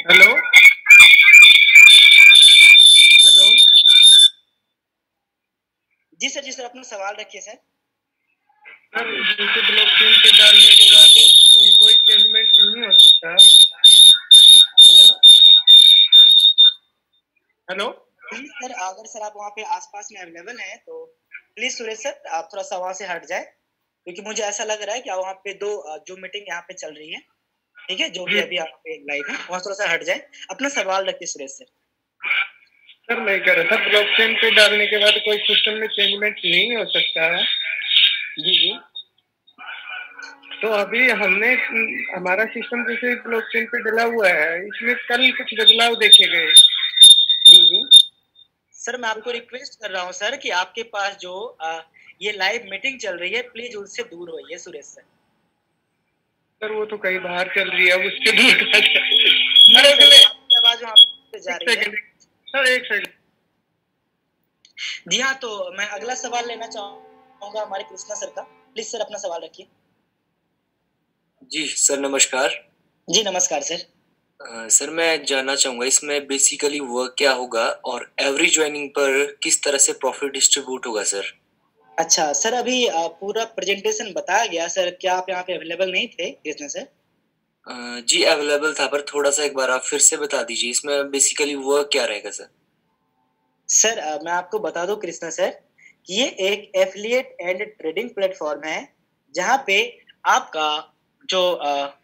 हेलो हेलो जी सर अपना सवाल रखिए सर। सर जैसे ब्लॉकचेन पे डालने के बाद कोई चेंजमेंट नहीं हो सकता। हेलो प्लीज सर, अगर सर आप वहाँ पे आसपास में अवेलेबल हैं तो प्लीज सुरेश सर आप थोड़ा सा वहाँ से हट जाए, क्योंकि मुझे ऐसा लग रहा है कि वहाँ पे दो जो मीटिंग यहाँ पे चल रही है, ठीक है, जो भी अभी यहाँ पे लाइव है, वहाँ थोड़ा सा हट जाए। अपना सवाल रखिए सुरेश सर। सर मैं कह रहा था ब्लॉकचेन पे डालने के बाद कोई सिस्टम में चेंजमेंट नहीं हो सकता है। जी तो अभी हमने हमारा सिस्टम जैसे ब्लॉकचेन पे डला हुआ है, इसमें कल कुछ बदलाव देखे गए। जी सर, मैं आपको रिक्वेस्ट कर रहा हूँ सर कि आपके पास जो ये लाइव मीटिंग चल रही है, प्लीज उससे दूर होइए सुरेश सर। सर वो तो कहीं बाहर चल रही है, अब उसके दूर आवाज वहाँ पे जा रही है। सर एक सेकंड। जी हाँ, तो मैं अगला सवाल लेना चाहूंगा हमारे कृष्णा सर का। प्लीज सर अपना सवाल रखिए। जी सर नमस्कार। जी नमस्कार सर। सर मैं जानना चाहूंगा इसमें बेसिकली वर्क क्या होगा और एवरी ज्वाइनिंग पर किस तरह से प्रॉफिट डिस्ट्रीब्यूट होगा सर? अच्छा सर, अभी पूरा प्रेजेंटेशन बताया गया सर, क्या आप यहाँ पे अवेलेबल नहीं थे कृष्णा सर? जी अवेलेबल था, पर थोड़ा सा एक बार आप फिर से बता दीजिए, इसमें बेसिकली वर्क क्या रहेगा सर? सर मैं आपको बता दूं कृष्णा सर कि ये एक एफिलिएट एंड ट्रेडिंग प्लेटफॉर्म है, जहाँ पे आपका जो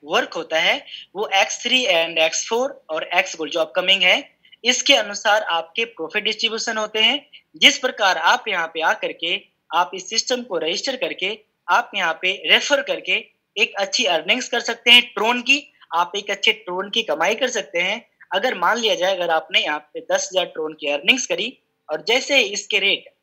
वर्क होता है वो X3 एंड X4 और X गोल्ड जो अपकमिंग है, इसके अनुसार आपके प्रॉफिट डिस्ट्रीब्यूशन होते हैं। जिस प्रकार आप यहाँ पे आकर के आप इस सिस्टम को रजिस्टर करके आप यहाँ पे रेफर करके एक अच्छी अर्निंग्स कर सकते हैं ट्रोन की, आप एक अच्छे ट्रोन की कमाई कर सकते हैं। अगर मान लिया जाए अगर आपने यहाँ पे 10,000 ट्रोन की अर्निंग्स करी और जैसे इसके रेट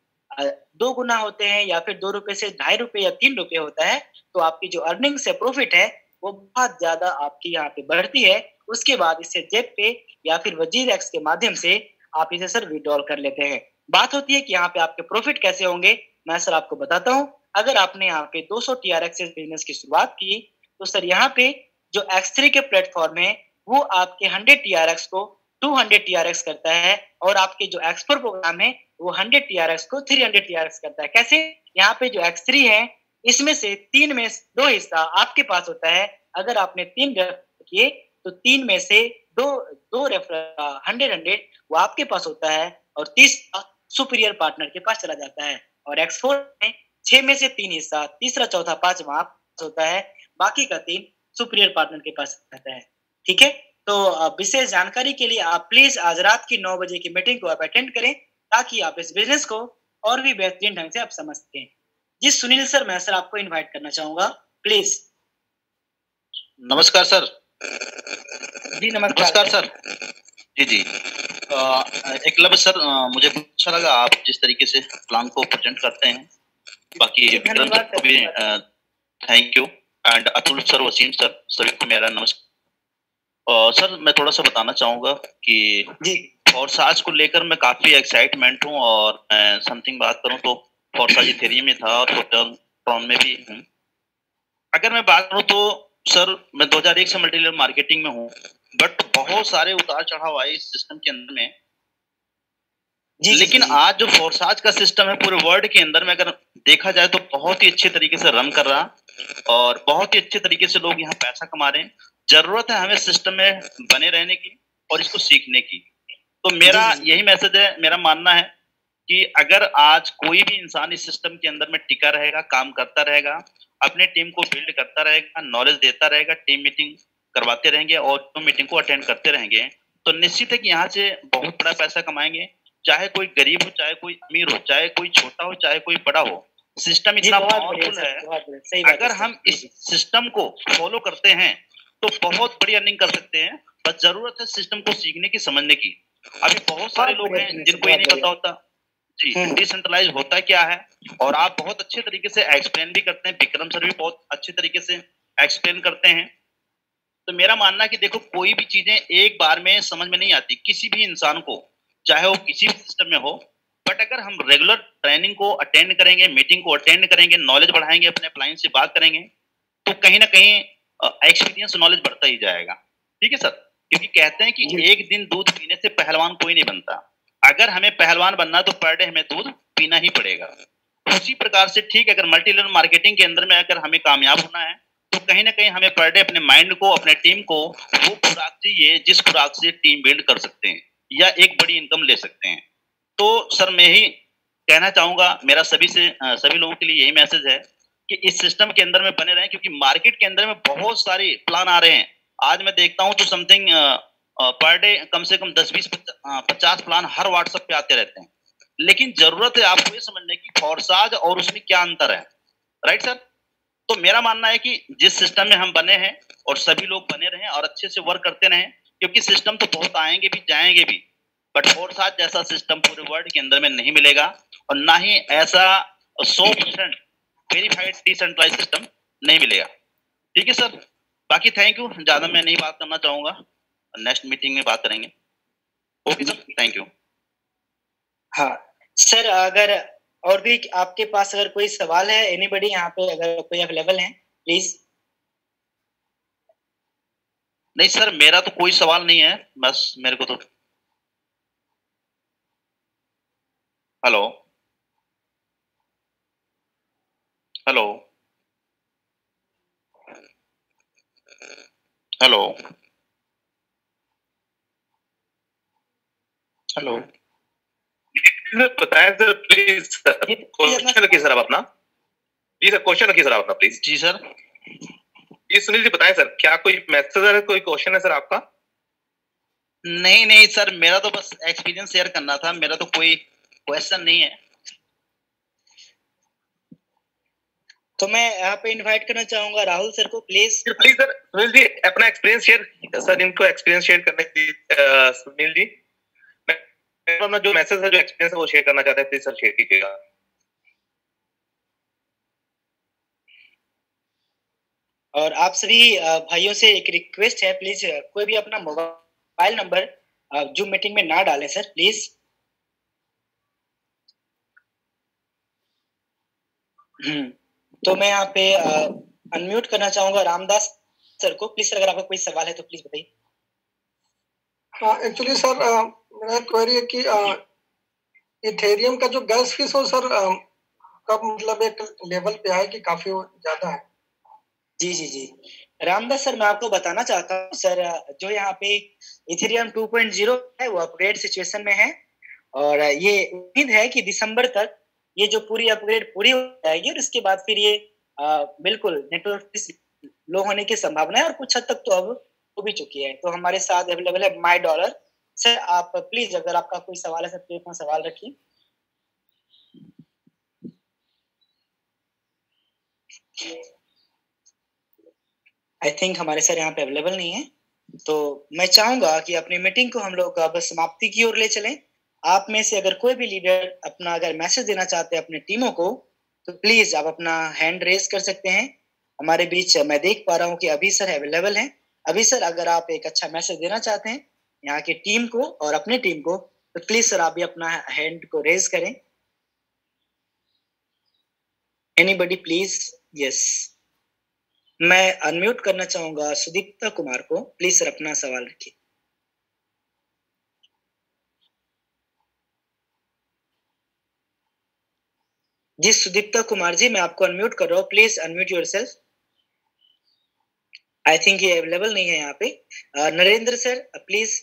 2 गुना होते हैं या फिर 2 रुपए से 2.5 रुपए या 3 रुपए होता है, तो आपकी जो अर्निंग्स है, प्रॉफिट है, वो बहुत ज्यादा आपकी यहाँ पे बढ़ती है। उसके बाद इसे जेब पे या फिर वजीर एक्स के माध्यम से आप इसे सर विड्रॉल कर लेते हैं। बात होती है कि यहाँ पे आपके प्रॉफिट कैसे होंगे, मैं सर आपको बताता हूँ। अगर आपने यहाँ पे 200 TRX से बिजनेस की शुरुआत की, तो सर यहाँ पे जो X3 के प्लेटफॉर्म है वो आपके 100 TRX को 200 TRX करता है, और आपके जो X4 प्रोग्राम है वो 100 TRX को 300 TRX करता है। कैसे? यहाँ पे जो X3 है इसमें से 3 में 2 हिस्सा आपके पास होता है। अगर आपने 3 रेफर किए तो 3 में से दो रेफर 100 वो आपके पास होता है, और तीसरा सुपीरियर पार्टनर के पास चला जाता है। और X4 में 6 में से 3 हिस्सा, तीसरा चौथा पांचवा आपके पास होता है, बाकी का 3 सुपीरियर पार्टनर के पास रहता है। ठीक है, तो विशेष जानकारी के लिए आप प्लीज आज रात की 9 बजे की मीटिंग को आप अटेंड करें, ताकि आप इस बिजनेस को और भी बेहतरीन ढंग से आप समझ सकें। जी सुनील सर, मैं सर आपको इनवाइट करना चाहूंगा, प्लीज। नमस्कार सर। जी नमस्कार सर। जी जी एकलव्य सर, मुझे अच्छा लगा आप जिस तरीके से प्लान को प्रेजेंट करते हैं। बाकी विक्रम सर को भी thank you, and Atul sir, Wasim sir, सभी को मेरा नमस्कार। सर मैं थोड़ा सा बताना चाहूंगा कि फोर्साज को लेकर मैं काफी एक्साइटमेंट हूँ, और मैं समथिंग बात करूँ तो फोर्साज इथेरियम में था और ट्रॉन में भी हूँ। अगर मैं बात करूँ तो सर मैं 2001 से मल्टीलेवल मार्केटिंग में हूँ, बट बहुत सारे उतार चढ़ाव आए इस सिस्टम के अंदर में। लेकिन आज जो फोर्साज का सिस्टम है पूरे वर्ल्ड के अंदर में अगर देखा जाए तो बहुत ही अच्छे तरीके से रन कर रहा, और बहुत ही अच्छे तरीके से लोग यहाँ पैसा कमा रहे हैं। जरूरत है हमें सिस्टम में बने रहने की और इसको सीखने की। तो मेरा यही मैसेज है, मेरा मानना है कि अगर आज कोई भी इंसान इस सिस्टम के अंदर में टिका रहेगा, काम करता रहेगा, अपने टीम को बिल्ड करता रहेगा, नॉलेज देता रहेगा, टीम मीटिंग करवाते रहेंगे और टीम मीटिंग को अटेंड करते रहेंगे, तो निश्चित है कि यहाँ से बहुत बड़ा पैसा कमाएंगे। चाहे कोई गरीब हो, चाहे कोई अमीर हो, चाहे कोई छोटा हो, चाहे कोई बड़ा हो, सिस्टम इतना पावरफुल है। अगर हम इस सिस्टम को फॉलो करते हैं तो बहुत बड़ी अर्निंग कर सकते हैं। बस जरूरत है सिस्टम को सीखने की, समझने की। अभी बहुत सारे लोग हैं जिनको ये नहीं पता होता जी डिसेंट्रलाइज होता क्या है, और आप बहुत अच्छे तरीके से एक्सप्लेन भी करते हैं। विक्रम सर भी बहुत अच्छे तरीके से एक्सप्लेन करते हैं। तो मेरा मानना है कि देखो, कोई भी चीजें एक बार में समझ में नहीं आती किसी भी इंसान को, चाहे वो किसी भी सिस्टम में हो। बट अगर हम रेगुलर ट्रेनिंग को अटेंड करेंगे, मीटिंग को अटेंड करेंगे, नॉलेज बढ़ाएंगे, अपने क्लाइंट से बात करेंगे, तो कहीं ना कहीं एक्सपीरियंस नॉलेज बढ़ता ही जाएगा। ठीक है सर, क्योंकि कहते हैं कि एक दिन दूध पीने से पहलवान कोई नहीं बनता। अगर हमें पहलवान बनना है तो पर डे हमें दूध पीना ही पड़ेगा। उसी प्रकार से ठीक, अगर मल्टी लेवल मार्केटिंग के अंदर में अगर हमें कामयाब होना है तो कहीं ना कहीं हमें पर डे अपने माइंड को, अपने टीम को वो खुराक चाहिए जिस खुराक से टीम बिल्ड कर सकते हैं या एक बड़ी इनकम ले सकते हैं। तो सर मैं ही कहना चाहूंगा, मेरा सभी लोगों के लिए यही मैसेज है कि इस सिस्टम के अंदर में बने रहें, क्योंकि मार्केट के अंदर में बहुत सारे प्लान आ रहे हैं। आज मैं देखता हूं तो समथिंग पर डे कम से कम 10-20-50 प्लान हर व्हाट्सएप पे आते रहते हैं। लेकिन जरूरत है आपको ये समझने की फोर्साज और उसमें क्या अंतर है। Right sir? तो मेरा मानना है कि जिस सिस्टम में हम बने हैं और सभी लोग बने रहें और अच्छे से वर्क करते रहें, क्योंकि सिस्टम तो बहुत आएंगे भी जाएंगे भी, बट फोर्साज जैसा सिस्टम पूरे वर्ल्ड के अंदर में नहीं मिलेगा, और ना ही ऐसा 100% वेरीफाइड डिसेंट्रलाइज सिस्टम नहीं मिलेगा। ठीक है सर, बाकी थैंक यू, ज्यादा मैं नहीं बात करना चाहूंगा, नेक्स्ट मीटिंग में बात करेंगे। Okay sir, thank you. हाँ सर, अगर और भी आपके पास अगर कोई सवाल है, एनीबडी यहाँ पे अगर कोई अवेलेबल है प्लीज। नहीं सर, मेरा तो कोई सवाल नहीं है, बस मेरे को तो हेलो हेलो हेलो हेलो बताएं सर प्लीज। क्वेश्चन रखिए सर आप अपना। जी सर क्वेश्चन रखिए सर आप अपना प्लीज। Ji sir. ये सुनील जी बताएं सर, क्या कोई मैसेज है, कोई क्वेश्चन है सर आपका? नहीं नहीं सर, मेरा तो बस एक्सपीरियंस शेयर करना था, मेरा तो कोई क्वेश्चन नहीं है। तो मैं यहाँ पे इनवाइट करना चाहूंगा राहुल सर को, please. Please sir Sunil ji अपना एक्सपीरियंस शेयर, सर इनको एक्सपीरियंस शेयर करने की सुनील जी अपना जो मैसेज है, जो एक्सपीरियंस है वो शेयर करना चाहते हैं, प्लीज सर शेयर कीजिएगा। और आप सभी भाइयों से एक रिक्वेस्ट है, प्लीज कोई भी अपना मोबाइल नंबर जूम मीटिंग में ना डालें सर, प्लीज। तो मैं यहाँ पे अनम्यूट करना चाहूंगा रामदास सर को, प्लीज सर अगर आपका कोई सवाल है तो प्लीज बताइए। एक्चुअली सर मेरा क्वेरी है कि इथेरियम का जो गैस फीस हो सर कब मतलब एक लेवल पे आए कि काफी ज्यादा है? जी जी जी रामदास सर, मैं आपको बताना चाहता हूँ सर, जो यहाँ पे इथेरियम 2.0 है वो अपग्रेड सिचुएशन में है, और ये उम्मीद है कि दिसंबर तक ये जो पूरी अपग्रेड पूरी हो जाएगी, और इसके बाद फिर ये बिल्कुल नेटवर्क लो होने की संभावना है, और कुछ हद तक तो अब हो भी चुकी है। तो हमारे साथ अवेलेबल है माई डॉलर। सर आप प्लीज अगर आपका कोई सवाल है सर, प्लीज अपना सवाल रखिए। आई थिंक हमारे सर यहाँ पे अवेलेबल नहीं है, तो मैं चाहूंगा कि अपनी मीटिंग को हम लोग अब समाप्ति की ओर ले चलें। आप में से अगर कोई भी लीडर अपना अगर मैसेज देना चाहते हैं अपने टीमों को, तो प्लीज आप अपना हैंड रेज कर सकते हैं। हमारे बीच मैं देख पा रहा हूँ कि अभी सर अवेलेबल हैं। अभी सर अगर आप एक अच्छा मैसेज देना चाहते हैं यहाँ की टीम को और अपनी टीम को, तो प्लीज सर आप भी अपना हैंड को रेज करें। Anybody please? यस, मैं अनम्यूट करना चाहूंगा सुदीप्ता कुमार को, प्लीज सर अपना सवाल रखिए। जी सुदीप्ता कुमार जी, मैं आपको अनम्यूट कर रहा हूँ, please unmute yourself. I think ये अवेलेबल नहीं है यहाँ पे। Narendra sir please.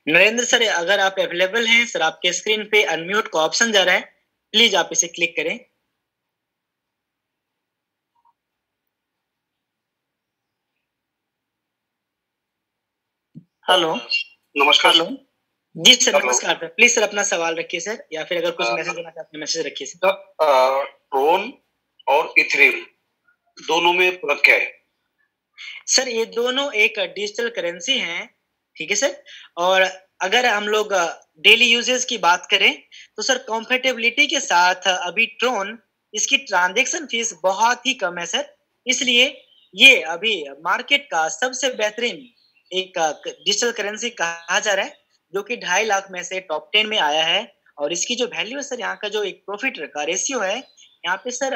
Narendra sir अगर आप अवेलेबल हैं सर, आपके स्क्रीन पे अनम्यूट का ऑप्शन जा रहा है, प्लीज आप इसे क्लिक करें। हेलो नमस्कार। हेलो जी सर नमस्कार सर, प्लीज सर अपना सवाल रखिए सर, या फिर अगर कुछ मैसेज देना चाहते हैं मैसेज रखिए सर। ट्रोन और इथेरियम दोनों में फर्क क्या है? सर ये दोनों एक डिजिटल करेंसी हैं, ठीक है सर। और अगर हम लोग डेली यूजेस की बात करें तो सर कंफर्टेबिलिटी के साथ अभी ट्रोन इसकी ट्रांजैक्शन फीस बहुत ही कम है सर, इसलिए ये अभी मार्केट का सबसे बेहतरीन एक डिजिटल करेंसी कहा जा रहा है, जो कि 2.5 लाख में से टॉप 10 में आया है। और इसकी जो वैल्यू है सर, यहाँ का जो एक प्रॉफिट का रेशियो है यहाँ पे sir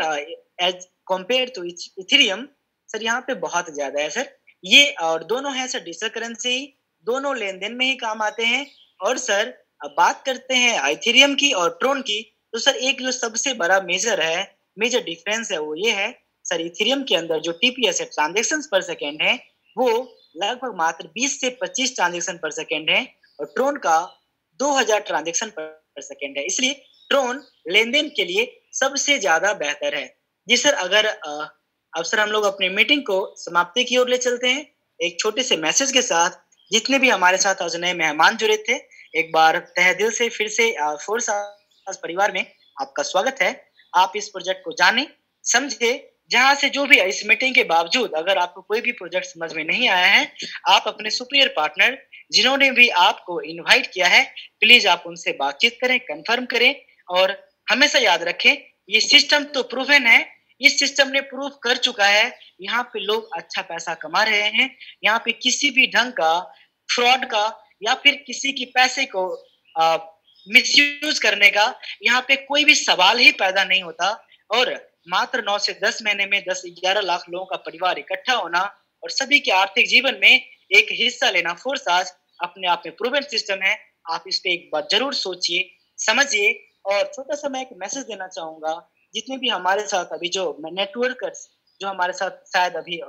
as compare to Ethereum sir यहाँ पे बहुत ज्यादा है सर। ये और दोनों है सर डिजिटल करेंसी, दोनों लेन देन में ही काम आते हैं। और सर अब बात करते हैं इथेरियम की और ट्रोन की, तो सर एक जो सबसे बड़ा मेजर डिफरेंस है वो ये है सर, इथेरियम के अंदर जो टीपीएस है ट्रांजेक्शन पर सेकेंड है वो लगभग मात्र 20 से 25 ट्रांजेक्शन पर सेकेंड है, और ट्रोन का 2000 ट्रांजेक्शन पर सेकेंड है, इसलिए ट्रोन लेन देन के लिए सबसे ज्यादा बेहतर है। जी सर, अगर अब सर हम लोग अपनी मीटिंग को समाप्ति की ओर ले चलते हैं एक छोटे से मैसेज के साथ। जितने भी हमारे साथ आज नए मेहमान जुड़े थे, एक बार तहे दिल से फिर से फोर्स परिवार में आपका स्वागत है। आप इस प्रोजेक्ट को जाने समझे, जहां से जो भी इस मीटिंग के बावजूद अगर आपको कोई भी प्रोजेक्ट समझ में नहीं आया है, आप अपने सुपीरियर पार्टनर जिन्होंने भी आपको इनवाइट किया है, प्लीज आप उनसे बातचीत करें, कंफर्म करें। और हमेशा याद रखें ये सिस्टम तो प्रूवन है, इस सिस्टम ने प्रूव कर चुका है, यहाँ पे लोग अच्छा पैसा कमा रहे हैं। यहाँ पे किसी भी ढंग का फ्रॉड का या फिर किसी की पैसे को मिसयूज करने का यहाँ पे कोई भी सवाल ही पैदा नहीं होता। और मात्र 9 से 10 महीने में 10-11 लाख लोगों का परिवार इकट्ठा होना और सभी के आर्थिक जीवन में एक हिस्सा लेना, फोर्स आज अपने आप में प्रूवन सिस्टम है। आप इस पे एक बार जरूर सोचिए, समझिए। और छोटा सा मैं एक मैसेज देना चाहूंगा, जितने भी हमारे साथ अभी जो नेटवर्कर्स जो हमारे साथ शायद अभी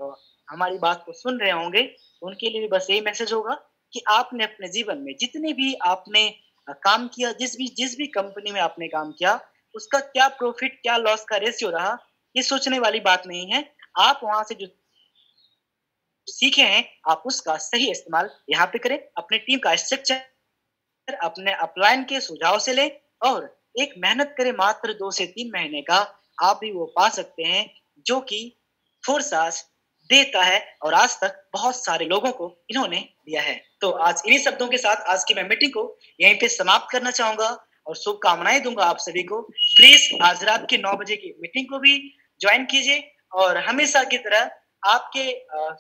हमारी बात को सुन रहे होंगे, उनके लिए भी बस यही मैसेज होगा कि आपने अपने जीवन में जितने भी आपने काम किया, जिस भी कंपनी में आपने काम किया, उसका क्या प्रॉफिट क्या लॉस का रेशियो रहा, ये सोचने वाली बात नहीं है। आप वहां से जो सीखे हैं, आप उसका सही इस्तेमाल यहाँ पे करें। अपने टीम का स्ट्रक्चर अपने अपलाइन के सुझाव से लें और एक मेहनत करें। मात्र 2 से 3 महीने का आप भी वो पा सकते हैं जो कि फोर्सास देता है, और आज तक बहुत सारे लोगों को इन्होंने दिया है। तो आज इन्हीं शब्दों के साथ आज की मैं मीटिंग को यहीं पे समाप्त करना चाहूंगा और शुभकामनाएं दूंगा आप सभी को। प्लीज आज रात के 9 बजे की मीटिंग को भी ज्वाइन कीजिए, और हमेशा की तरह आपके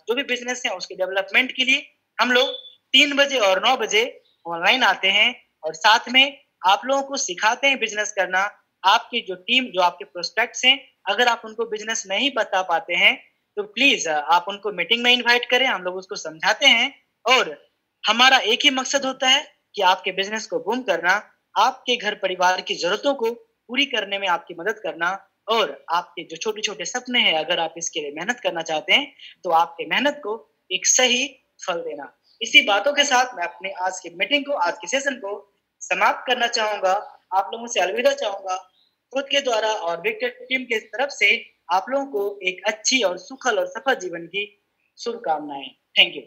जो भी बिजनेस है उसके डेवलपमेंट के लिए हम लोग 3 बजे और 9 बजे ऑनलाइन आते हैं, और साथ में आप लोगों को सिखाते हैं बिजनेस करना। आपकी जो टीम, जो आपके प्रोस्पेक्ट्स हैं, अगर आप उनको बिजनेस नहीं बता पाते हैं तो प्लीज आप उनको मीटिंग में इनवाइट करें, हम लोग उसको समझाते हैं। और हमारा एक ही मकसद होता है कि आपके बिजनेस को बूम करना, आपके घर परिवार की जरूरतों को पूरी करने में आपकी मदद करना, और आपके जो छोटे छोटे सपने हैं, अगर आप इसके लिए मेहनत करना चाहते हैं तो आपके मेहनत को एक सही फल देना। इसी बातों के साथ मैं अपने आज की मीटिंग को, आज के सेशन को समाप्त करना चाहूंगा। आप लोगों से अलविदा चाहूंगा। खुद के द्वारा और विक्टर टीम के तरफ से आप लोगों को एक अच्छी और सुखद और सफल जीवन की शुभकामनाएं। Thank you.